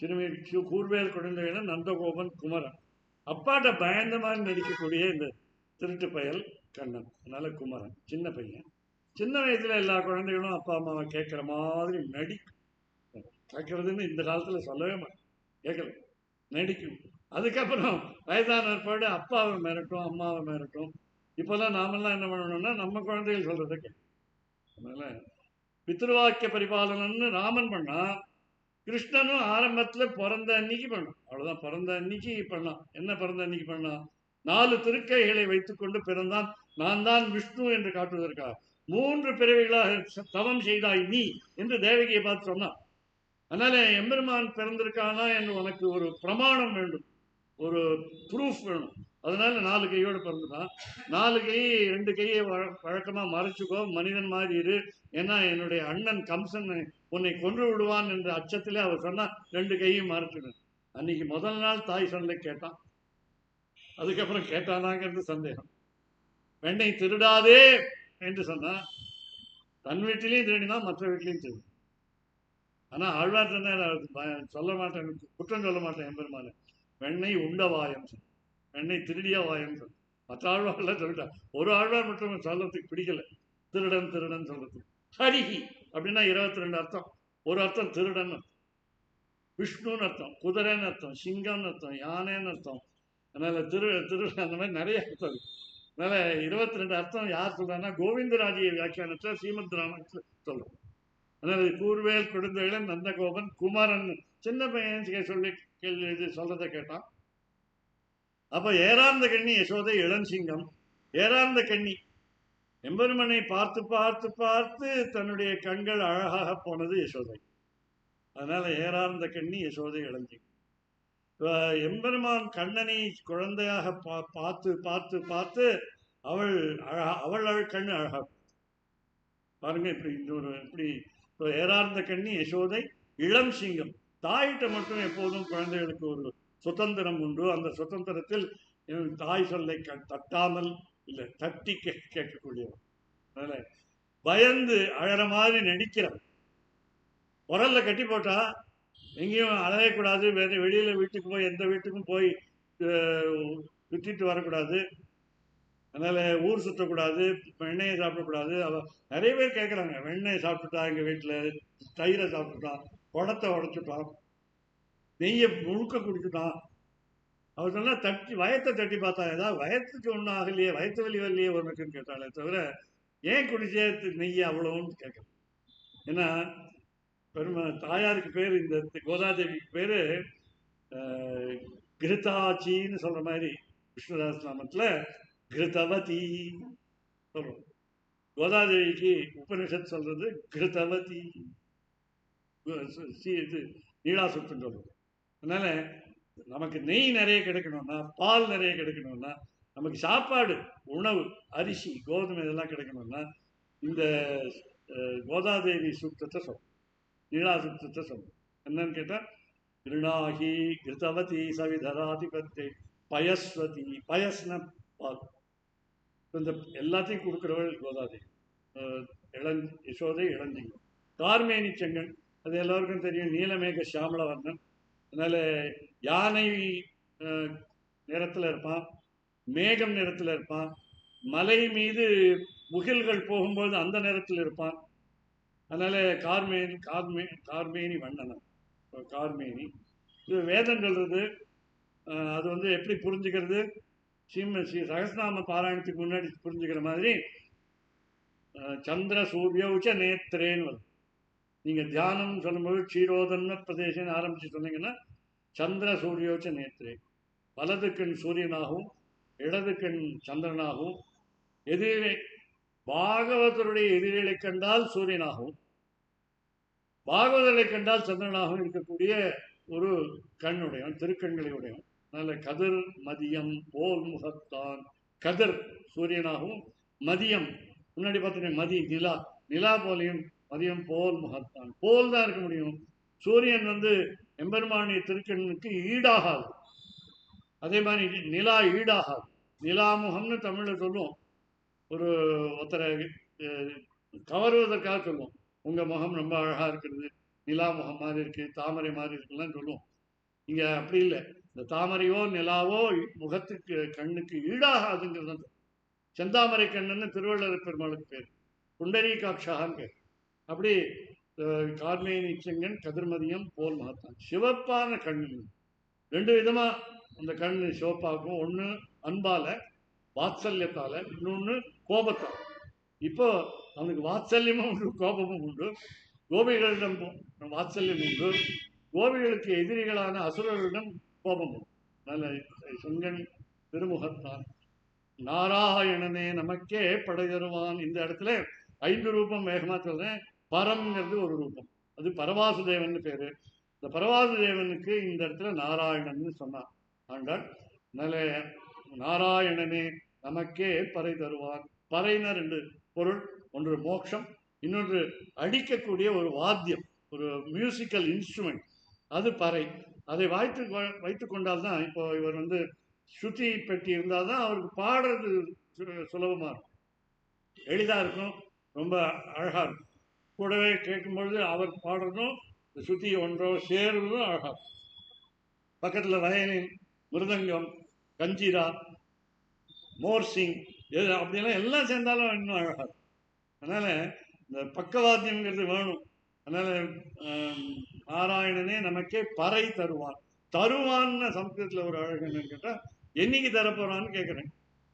சிறுமி கூர்வேல் குழந்தைன்னா நந்தகோபன் குமரன். அப்பாட்ட பயந்த மாதிரி நடிக்கக்கூடிய இந்த திருட்டு பயல் கண்ணன். அதனால குமரன் சின்ன பையன். சின்ன வயசுல எல்லா குழந்தைகளும் அப்பா அம்மாவை கேட்குற மாதிரி நடிக்கும். கேட்கறதுன்னு இந்த காலத்துல சொல்லவே மாட்டேன், கேட்கல, நடிக்கும். அதுக்கப்புறம் வயதான ஏற்பாடு அப்பாவை மிரட்டும், அம்மாவை மிரட்டும். இப்போல்லாம் நாமெல்லாம் என்ன பண்ணணும்னா நம்ம குழந்தைகள் சொல்றதை கேட்கணும். அதனால பித்ருவாக்கிய பரிபாலனம்னு ராமன் பண்ணா, கிருஷ்ணனும் ஆரம்பத்துல பிறந்த அன்னைக்கு பண்ணான். அவ்வளவுதான், பிறந்த அன்னைக்கு பண்ணான். என்ன பிறந்த அன்னைக்கு பண்ணான்? 4 திருக்கைகளை வைத்துக்கொண்டு பிறந்தான். நான் தான் விஷ்ணு என்று காட்டுவதற்காக 3 பிறவிகளாக தவம் செய்தாய் நீ என்று தேவகியை பார்த்து சொன்னான். அதனால எம்பெருமான் பிறந்திருக்கானா என்று உனக்கு ஒரு பிரமாணம் வேண்டும், ஒரு ப்ரூஃப் வேணும். அதனால 4 கையோடு பிறந்துதான். 4 கை 2 கையை வழக்கமா மறைச்சுக்கோ, மனிதன் மாதிரி இரு. ஏன்னா என்னுடைய அண்ணன் கம்சன் உன்னை கொன்று விடுவான் என்ற அச்சத்திலே அவர் சொன்னா 2 கையும் மறைச்சிடு. அன்னைக்கு முதல் நாள் தாய் சொல்ல கேட்டான். அதுக்கப்புறம் கேட்டானாங்கிறது சந்தேகம். பெண்ணை திருடாதே என்று சொன்னா, தன் வீட்டிலையும் திருடினா மற்ற வீட்டிலையும் திருடு. ஆனா ஆழ்வார் சொல்ல மாட்டேன், குற்றம் சொல்ல மாட்டேன் எம்பெருமானு. பெண்ணை உண்ட வாயம் சொன்ன, பெண்ணை திருடிய வாயம் சொன்ன. மற்ற ஆழ்வார்லாம் சொல்லிட்டான். ஒரு ஆழ்வார் மட்டும் சொல்றதுக்கு பிடிக்கல, திருடன் திருடன் சொல்றதுக்கு. ஹரிஹி அப்படின்னா 22 அர்த்தம். ஒரு அர்த்தம் திருடன் அர்த்தம், விஷ்ணுன்னு அர்த்தம், குதிரைன்னு அர்த்தம், சிங்கம்னு அர்த்தம், யானைன்னு அர்த்தம். அதனால திருடன் அந்த மாதிரி நிறைய அர்த்தம் இருக்கு. அதனால 22 அர்த்தம் யார் சொல்றாங்கன்னா கோவிந்தராஜிய வியாக்கியானத்துல ஸ்ரீமத் ராமாயணத்துல சொல்றோம். அதனால கூர்வேல் கொடுந்தேளன் நந்தகோபன் குமாரன் சின்ன பையன் சொல்லி இது சொல்றதை கேட்டான். அப்ப ஏறார்ந்த கண்ணி யசோதை இளஞ்சிங்கம். ஏறார்ந்த கண்ணி எம்பெருமனை பார்த்து பார்த்து பார்த்து தன்னுடைய கண்கள் அழகாக போனது யசோதை. அதனால ஏறார்ந்த கண்ணி யசோதை இளஞ்சிங்கம். எம்பெருமான் கண்ணனை குழந்தையாக பார்த்து பார்த்து பார்த்து அவள் கண்ணு அழகா பாருங்க. இப்படி இப்படி ஏறார்ந்த கண்ணி யசோதை இளம் சிங்கம். தாயிட்ட மட்டும் எப்போதும் குழந்தைகளுக்கு ஒரு சுதந்திரம் உண்டு. அந்த சுதந்திரத்தில் தாய் சொல்லை தட்டாமல் இல்லை, தட்டி கேட்கக்கூடியவன். அதனால பயந்து அழற மாதிரி நடிக்கிறவன். உரல்ல கட்டி போட்டா எங்கேயும் அலையக்கூடாது, வேற வெளியில வீட்டுக்கு போய் எந்த வீட்டுக்கும் போய் விட்டுட்டு வரக்கூடாது. அதனால ஊர் சுற்றக்கூடாது, வெண்ணெயை சாப்பிடக்கூடாது. நிறைய பேர் கேட்குறாங்க, வெண்ணெயை சாப்பிட்டுட்டா எங்கள் வீட்டில், தயிரை சாப்பிட்டுட்டான், குடத்தை உடைச்சுட்டான், நெய்யை முழுக்க குடிச்சுட்டான். அவர் சொன்னா வயத்தை தட்டி பார்த்தா, ஏதாவது வயத்துக்கு ஒன்றும் ஆகலையே, வயத்து வலி வரலையே உனக்குன்னு கேட்டாலே தவிர ஏன் குடிச்சே நெய்யை அவ்வளோன்னு கேட்கல. ஏன்னா தாயாருக்கு பேர், இந்த கோதாதேவிக்கு பேரு கிருதாச்சின்னு சொல்ற மாதிரி விஷ்ணுதாஸ் நாமத்துல கிருதவதி சொல்றோம். கோதாதேவிக்கு உபனிஷத் சொல்றது கிருதவதி, இது நீலாசுத்துன்னு சொல்றது. அதனால நமக்கு நெய் நிறைய கிடைக்கணும்னா, பால் நிறைய கிடைக்கணும்னா, நமக்கு சாப்பாடு, உணவு, அரிசி, கோதுமை இதெல்லாம் கிடைக்கணும்னா இந்த கோதாதேவி சூக்தத்தை சொல்றோம், நீலாசுத்தத்தை சொல்றோம். என்னன்னு கேட்டா, கிருணாகி கிருதவதி சவிதராதிபத்தை பயஸ்வதி. பயஸ்ன பால். இந்த எல்லாத்தையும் கொடுக்குறவள் கோதாதேவி. யசோதை இளஞ்சிங்கம். கார்மேனி செங்கன், அது எல்லோருக்கும் தெரியும், நீலமேக சியாமளவர்ணன். அதனால யானை நிறத்தில் இருப்பான், மேகம் நிறத்தில் இருப்பான், மலை மீது முகில்கள் போகும்போது அந்த நிறத்தில் இருப்பான். அதனால கார்மேனி வண்ணனம், கார்மேனி. இது வேதம் சொல்றது. அது எப்படி புரிஞ்சுக்கிறது? ஸ்ரீ சகஸ்நாம பாராயணத்துக்கு முன்னாடி புரிஞ்சுக்கிற மாதிரி சந்திர சூரியவுச்ச நேத்திரேன்னு வரும். நீங்க தியானம் சொல்லும்போது க்ஷீரோதன்ன பிரதேசம் ஆரம்பிச்சு சொன்னீங்கன்னா சந்திர சூரியோச்ச நேத்திரே, வலது கண் சூரியனாகவும் இடது கண் சந்திரனாகவும், எதிரே பாகவதருடைய எதிரிகளை கண்டால் சூரியனாகவும் பாகவதரை கண்டால் சந்திரனாகவும் இருக்கக்கூடிய ஒரு கண்ணுடையவன், திருக்கண்களை உடையவன். அதனால கதிர் மதியம் போல் முகத்தான். கதிர் சூரியனாகவும், மதியம் முன்னாடி பார்த்தீங்கன்னா மதி நிலா, நிலா போலையும், மதியம் போல் முகத்தான். போல் தான் இருக்க முடியும். சூரியன் எம்பெருமானிய திருக்கண்ணுக்கு ஈடாகாது. அதே மாதிரி நிலா ஈடாகாது. நிலாமுகம்னு தமிழ்ல சொல்லுவோம். ஒருத்தரை கவருவதற்காக சொல்லுவோம், உங்க முகம் ரொம்ப அழகா இருக்கிறது, நிலா முகம் மாதிரி இருக்கு, தாமரை மாதிரி இருக்குன்னு சொல்லுவோம். இங்க அப்படி இல்லை. இந்த தாமரையோ நிலாவோ முகத்துக்கு கண்ணுக்கு ஈடாகாதுங்கிறது. செந்தாமரை கண்ணுன்னு திருவள்ளுவர் பெருமாளுக்கு பேர், புண்டரீகாட்சான்னு பேர். அப்படி கார்மேனி செங்கன் கதிர்மதியம் போல் மகத்தான். சிவப்பான கண்ணு 2 விதமா அந்த கண் சிவப்பாக்கும். ஒன்று அன்பால வாத்சல்யத்தால, இன்னொன்று கோபத்தால். இப்போ அவனுக்கு வாத்சல்யமும் உண்டு, கோபமும் உண்டு. கோபிகளிடம் வாத்சல்யம் உண்டு, கோபிகளுக்கு எதிரிகளான அசுரர்களிடம் கோபம் உண்டு. நல்ல செங்கன் திருமுகத்தான் நாராயணனே நமக்கே படை தருவான். இந்த இடத்துல 5 ரூபம் வேகமா சொல்றேன். பரம்ங்கிறது ஒரு ரூபம், அது பரவாசுதேவன் பேரு. இந்த பரவாசுதேவனுக்கு இந்த இடத்துல நாராயணன் சொன்னான் ஆண்டாள். நல்ல நாராயணனே நமக்கே பறை தருவான். பறைனா 2 பொருள், ஒன்று மோட்சம், இன்னொன்று அடிக்கக்கூடிய ஒரு வாத்தியம், ஒரு மியூசிக்கல் இன்ஸ்ட்ருமெண்ட், அது பறை. அதை வைத்து கொண்டால்தான், இப்போ இவர் ஸ்ருதி பெட்டி இருந்தால் தான் அவருக்கு பாடுறது சுலபமாக இருக்கும், எளிதாக இருக்கும், ரொம்ப அழகாக இருக்கும். கூடவே கேட்கும்பொழுது அவர் பாடுறதும் ஸ்ருதி ஒன்றோ சேர்றதும் அழகாக இருக்கும். பக்கத்தில் வயலின், மிருதங்கம், கஞ்சிரா, மோர்சிங், அப்படியெல்லாம் எல்லாம் சேர்ந்தாலும் இன்னும் அழகாக இருக்கும். அதனால் இந்த பக்கவாத்தியங்கிறது வேணும். அதனால் நாராயணனே நமக்கே பறை தருவான். தருவான்னு சம்ஸ்கிருதத்தில் ஒரு அழகு என்னன்னு கேட்டால், என்னைக்கு தரப்போறான்னு கேட்குறேன்.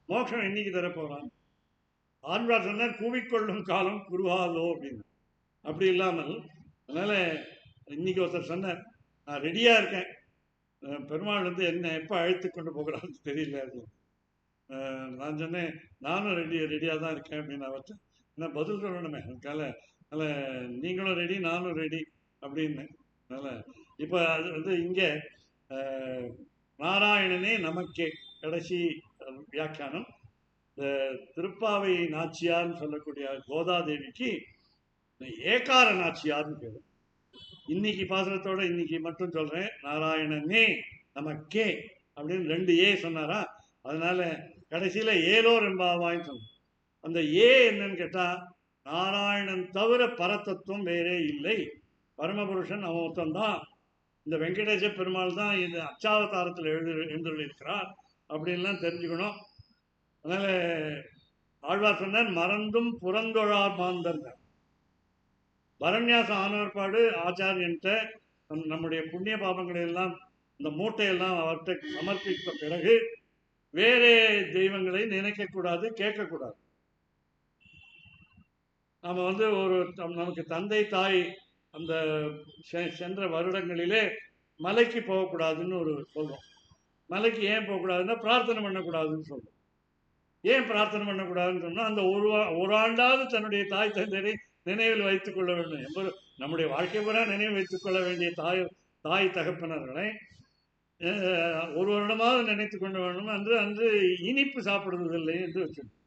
மோட்சம் என்னைக்கு தரப்போறான்? ஆழ்வார் சொன்னார், கூவிக்கொள்ளும் காலம் குருவாதோ அப்படின்னு. அப்படி இல்லாமல், அதனால இன்னைக்கு ஒருத்தர் சொன்னார், நான் ரெடியா இருக்கேன், பெருமாள் என்ன எப்போ அழைத்து கொண்டு போகிறான்னு தெரியல அப்படின்னு. நான் சொன்னேன், நானும் ரெடியாக தான் இருக்கேன் அப்படின்னு. அவர்கிட்ட என்ன பதில் சொல்லணுமே, அதுக்காக அதனால் நீங்களும் ரெடி, நானும் ரெடி அப்படின்னு. அதனால் இப்போ அது இங்கே நாராயணனே நமக்கே கடைசி வியாக்கியானம். இந்த திருப்பாவை நாச்சியார்னு சொல்லக்கூடிய கோதாதேவிக்கு ஏகார நாச்சியார்னு பேர். இன்னைக்கு பாசுரத்தோட இன்னைக்கு மட்டும் சொல்றேன், நாராயணனே நமக்கே அப்படின்னு 2 ஏ சொன்னாரா, அதனால கடைசியில ஏலோர் எம்பாவான்னு சொன்ன. அந்த ஏ என்னன்னு கேட்டா, நாராயணன் தவிர பரதத்துவம் வேறே இல்லை, பரமபுருஷன் அவன் ஒருத்தந்தான், இந்த வெங்கடேச பெருமாள் தான் இது அச்சாவதாரத்தில் எழுந்துள்ளிருக்கிறார் அப்படின்லாம் தெரிஞ்சுக்கணும். அதனால ஆழ்வார் சொன்னார், மறந்தும் புறந்தொழார் மாந்தர். பரண்யாசம் ஆனவர்பாடு ஆச்சாரியன்ட்ட நம்முடைய புண்ணிய பாபங்களை எல்லாம், இந்த மூட்டையெல்லாம் அவர்கிட்ட சமர்ப்பித்த பிறகு வேறே தெய்வங்களை நினைக்கக்கூடாது, கேட்கக்கூடாது. நாம ஒரு நமக்கு தந்தை தாய் அந்த சென்ற வருடங்களிலே மலைக்கு போகக்கூடாதுன்னு சொல்றோம். மலைக்கு ஏன் போகக்கூடாதுன்னா, பிரார்த்தனை பண்ணக்கூடாதுன்னு சொல்றோம். ஏன் பிரார்த்தனை பண்ணக்கூடாதுன்னு சொன்னால், அந்த ஒரு ஆண்டாவது தன்னுடைய தாய் தந்தையை நினைவில் வைத்துக் கொள்ள வேண்டும் என்பது நம்முடைய வாழ்க்கை பூரா நினைவு வைத்துக் கொள்ள வேண்டிய தாய் தகப்பனர்களை ஒரு வருடமாவது நினைத்து கொண்டு வேண்டும். அன்று இனிப்பு சாப்பிடுவதில்லை என்று வச்சிருக்கோம்,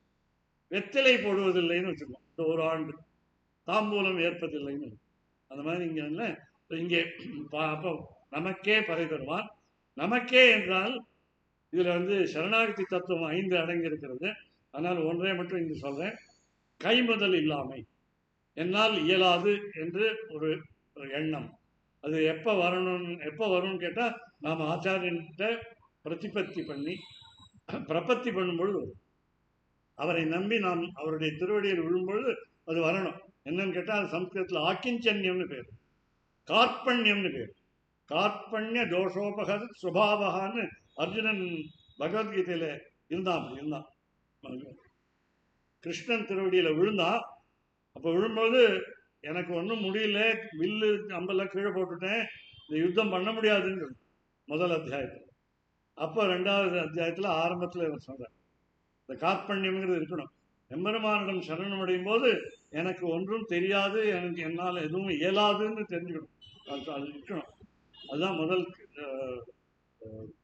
வெத்திலை போடுவதில்லைன்னு வச்சிருக்கோம், இந்த ஒரு ஆண்டு தாம்பூலம் ஏற்பதில்லைன்னு. அந்த மாதிரி இங்கே அப்போ நமக்கே பறை தருவான். நமக்கே என்றால் இதுல சரணாகதி தத்துவம் 5 அடங்கி இருக்கிறது. ஆனால் ஒன்றே மட்டும் இங்கு சொல்றேன், கைமுதல் இல்லாமை, என்னால் இயலாது என்று ஒரு எண்ணம். அது எப்போ வரும்னு கேட்டால், நாம் ஆச்சாரியன்கிட்ட பிரதிபத்தி பண்ணி பிரபத்தி பண்ணும்பொழுது, அவரை நம்பி நாம் அவருடைய திருவடியில் விழும்பொழுது அது வரணும். என்னன்னு கேட்டால், அது சம்ஸ்கிருதத்தில் ஆக்கிஞ்சன்யம்னு பேர், கார்பண்யம்னு பேர். கார்பண்ய தோஷோபக சுபாவகான்னு அர்ஜுனன் பகவத்கீதையில இருந்தான். கிருஷ்ணன் திருவடியில விழுந்தான். அப்போ விழும்போது, எனக்கு ஒன்றும் முடியல, வில்லு அம்பெல்லாம் கீழே போட்டுட்டேன், இந்த யுத்தம் பண்ண முடியாதுன்னு முதல் அத்தியாயத்தில். அப்போ 2வது அத்தியாயத்தில் ஆரம்பத்தில் இவர் சொல்றார், இந்த கார்பண்யம்ங்கிறது இருக்கணும். எம்பெருமானிடம் சரணம் அடையும் போது எனக்கு ஒன்றும் தெரியாது, என்னால் எதுவும் இயலாதுன்னு தெரிஞ்சுக்கணும், அது இருக்கணும். அதுதான் முதல்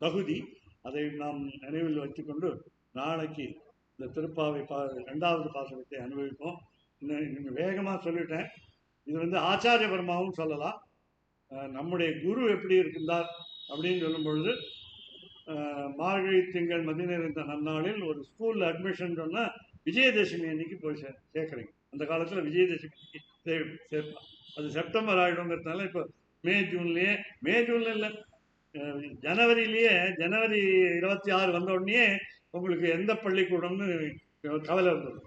தகுதி. அதை நாம் நினைவில் வைத்துக்கொண்டு நாளைக்கு இந்த திருப்பாவை 2வது பாசுரத்தை அனுபவிப்போம். இன்னும் வேகமாக சொல்லிட்டேன். இது ஆச்சாரிய பரமாவும் சொல்லலாம். நம்முடைய குரு எப்படி இருந்தார் அப்படின்னு சொல்லும் பொழுது, மார்கழி திங்கள் மதி நிறைந்த நன்னாளில் ஒரு ஸ்கூலில் அட்மிஷன் சொன்னால் விஜயதசமி அன்னைக்கு போய் சேர்க்குறீங்க. அந்த காலத்தில் விஜயதசமி சேர்ப்பான். அது செப்டம்பர் ஆகிடுங்கிறதுனால இப்போ மே ஜூன்ல இல்லை, ஜனவரியிலேயே, ஜனவரி 26 வந்த உடனே உங்களுக்கு எந்த பள்ளிக்கூடம்னு கவலை வந்துடுது.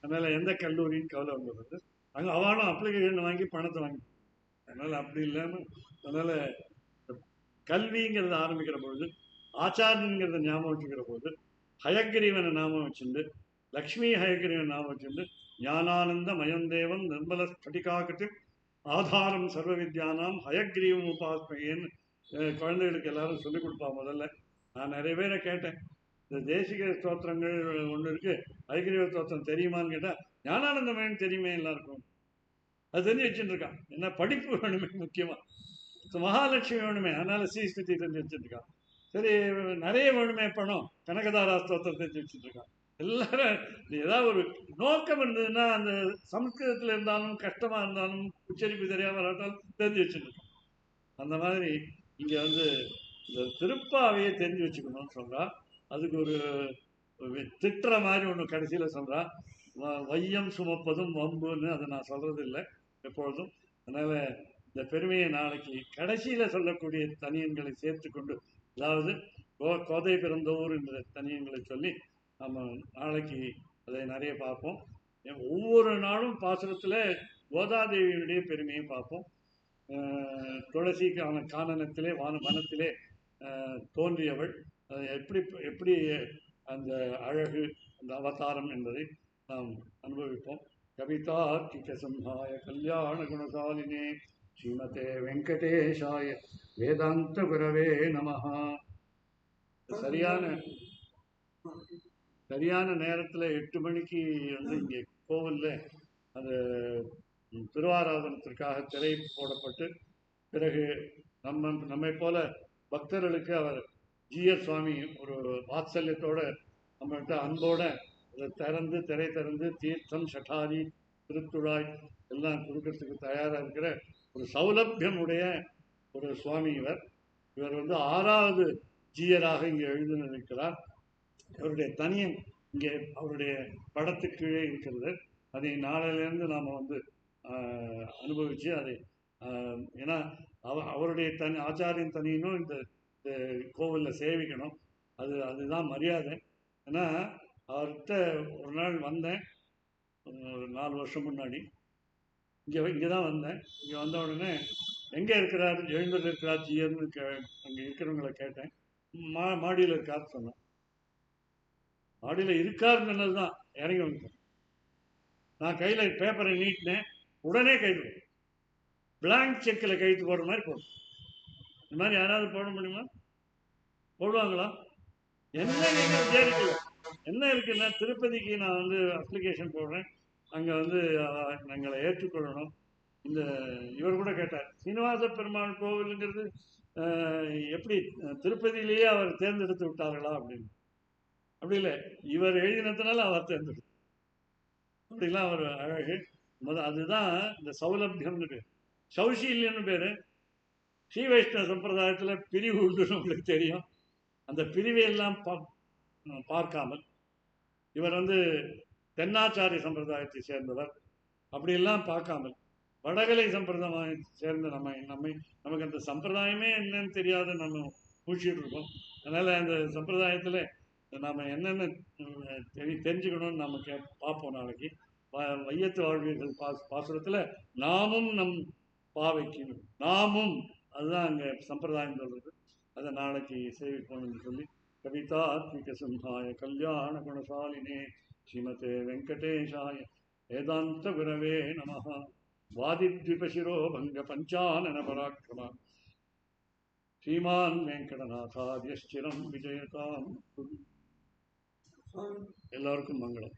அதனால் எந்த கல்லூரின்னு கவலை வந்துடுது. அங்கே அவனும் அப்ளிகேஷன் வாங்கி பணத்தை வாங்கி. அதனால் அப்படி இல்லாமல், அதனால் கல்விங்கிறது ஆரம்பிக்கிற பொழுது ஆச்சாரியங்கிறத ஞாபகம் வச்சுக்கிற போது ஹயக்ரீவனை நாமம் வச்சுண்டு லக்ஷ்மி ஹயக்ரீவன் நாமம் வச்சுண்டு ஞானானந்த மயந்தேவம் நிர்மல ஸ்படிகாகத்தில் ஆதாரம் சர்வ வித்யானாம் ஹயக்ரீவம் உபாஸ்மையேன்னு குழந்தைகளுக்கு எல்லாரும் சொல்லிக் கொடுப்பா. முதல்ல நான் நிறைய பேரை கேட்டேன், இந்த தேசிக ஸ்தோத்திரங்கள் ஒன்று இருக்கு, ஹயக்ரீவ ஸ்தோத்திரம் தெரியுமான்னு கேட்டால் ஞானானந்தமயன் தெரியுமே எல்லாருக்கும், அது தெரிஞ்சு வச்சுட்டு இருக்கான். என்ன படிப்பு வேணுமே முக்கியமா, மகாலட்சுமி வேணுமே, அதனால ஸ்ரீஸ்துதி தெரிஞ்சு வச்சுட்டு இருக்கான். சரி நிறைய வேணுமே பணம், கனகதாரா ஸ்தோத்திரம் தெரிஞ்சு வச்சுட்டு இருக்கான். எல்லாரும் ஏதாவது ஒரு நோக்கம் இருந்ததுன்னா அந்த சம்ஸ்கிருதத்தில் இருந்தாலும் கஷ்டமா இருந்தாலும் உச்சரிப்பு தெரியாம வராட்டாலும் தெரிஞ்சு வச்சுட்டு இருக்கான். அந்த மாதிரி இங்க வந்து இந்த திருப்பாவையை தெரிஞ்சு வச்சுக்கணும்னு சொல்றா. அதுக்கு ஒரு திட்டுற மாதிரி ஒன்று கடைசியில் சொல்றா, வையம் சுமப்பதும் வம்புன்னு. அதை நான் சொல்றது இல்லை எப்பொழுதும். அதனால இந்த பெருமையை நாளைக்கு கடைசியில சொல்லக்கூடிய தனியன்களை சேர்த்து கொண்டு, அதாவது கோதை பிறந்தோர் என்ற தனியன்களை சொல்லி நம்ம நாளைக்கு அதை நிறைய பார்ப்போம். ஒவ்வொரு நாளும் பாசுரத்தில் கோதாதேவியினுடைய பெருமையை பார்ப்போம். துளசி கானனத்திலே வனத்திலே தோன்றியவள், எப்படி எப்படி அந்த அழகு, அந்த அவதாரம் என்பதை நாம் அனுபவிப்போம். கவிதார்க்கிக சிம்ஹாய கல்யாண குணசாலினே ஸ்ரீமதே வெங்கடேஷாய வேதாந்த குரவே நமஹா. சரியான நேரத்தில் 8 மணிக்கு வந்து இங்கே கோவிலில் அந்த திருவாராதனத்திற்காக திரை போடப்பட்டு, பிறகு நம்மை போல பக்தர்களுக்கு அவர் ஜிஎஸ் சுவாமி ஒரு வாத்சல்யத்தோட நம்மகிட்ட அன்போட திரை திறந்து தீர்த்தம் சட்டாரி திருத்துழாய் எல்லாம் கொடுக்கறதுக்கு தயாராக இருக்கிற ஒரு சௌலபியம் உடைய ஒரு சுவாமி இவர் வந்து 6வது ஜீயராக இங்கே எழுதியிருக்கிறார். அவருடைய தனியன் இங்கே அவருடைய படத்துக்கு கீழே இருக்கிறது. அதை நாளையிலேருந்து நாம் வந்து அனுபவித்து அதை, ஏன்னா அவருடைய ஆச்சாரியின் தனியனும் இந்த கோவிலில் சேவிக்கணும். அதுதான் மரியாதை. ஏன்னா அவர்கிட்ட ஒரு நாள் வந்தேன், ஒரு 4 வருஷம் முன்னாடி இங்கே தான் வந்தேன். இங்கே வந்த உடனே எங்கே இருக்கிறார், எழுந்தூர் இருக்கிறார் ஜியர்னு அங்கே இருக்கிறவங்களை கேட்டேன். மாடியில் இருக்கார் சொன்னேன். மாடியில் இருக்காருன்னு சொன்னதுதான் இறங்கி வந்துட்டேன். நான் கையில் பேப்பரை நீட்டினேன், உடனே கைது பிளாங்க் செக்கில் கைத்து போடுற மாதிரி போடும். இந்த மாதிரி யாராவது போட முடியுமா? போடுவாங்களா? என்ன நீங்கள் விசாரிக்கல, என்ன இருக்குன்னா திருப்பதிக்கு நான் வந்து அப்ளிகேஷன் போடுறேன், அங்கே வந்து எங்களை ஏற்றுக்கொள்ளணும். இவர் கூட கேட்டார், சீனிவாச பெருமாள் கோவிலுங்கிறது எப்படி திருப்பதியிலேயே அவர் தேர்ந்தெடுத்து விட்டார்களா அப்படின்னு. அப்படி இல்லை, இவர் எழுதினதுனால அவர் தேர்ந்தெடுத்து, அப்படிலாம் அவர் அழகு. அதுதான் இந்த சௌலபியம்னு பேர், சௌஷீல்யம்னு பேர். ஸ்ரீ வைஷ்ணவ சம்பிரதாயத்தில் பிரிவு உண்டுன்னு உங்களுக்கு தெரியும். அந்த பிரிவையெல்லாம் பார்க்காமல் இவர் வந்து தென்னாச்சாரிய சம்பிரதாயத்தை சேர்ந்தவர், அப்படியெல்லாம் பார்க்காமல் வடகலை சம்பிரதாயம் சேர்ந்த நமக்கு அந்த சம்பிரதாயமே என்னன்னு தெரியாத நம்ம பூச்சிட்டு இருக்கோம். அதனால அந்த சம்பிரதாயத்தில் நாம் என்னென்ன தெரிஞ்சுக்கணும்னு நம்ம பார்ப்போம் நாளைக்கு. வையத்து வாழ்வீர்கள் பாசுரத்தில் நாமும் நம் பாவைக்கு நாமும், அதுதான் அங்கே சம்பிரதாயம் சொல்றது. அதை நாளைக்கு சேவிப்போம்னு சொல்லி கவிதாத்மிக சிம்ஹாய கல்யாண குணசாலினே ஸ்ரீமதே வெங்கடேஷாய வேதாந்த குரவே நமஹ. வாதித்விபசிரோ பங்க பஞ்சானன பராக்கிரம ஸ்ரீமான் வெங்கடநாதாத்யஸ்சிரம் விஜயதாம். எல்லாருக்கும் மங்களம்.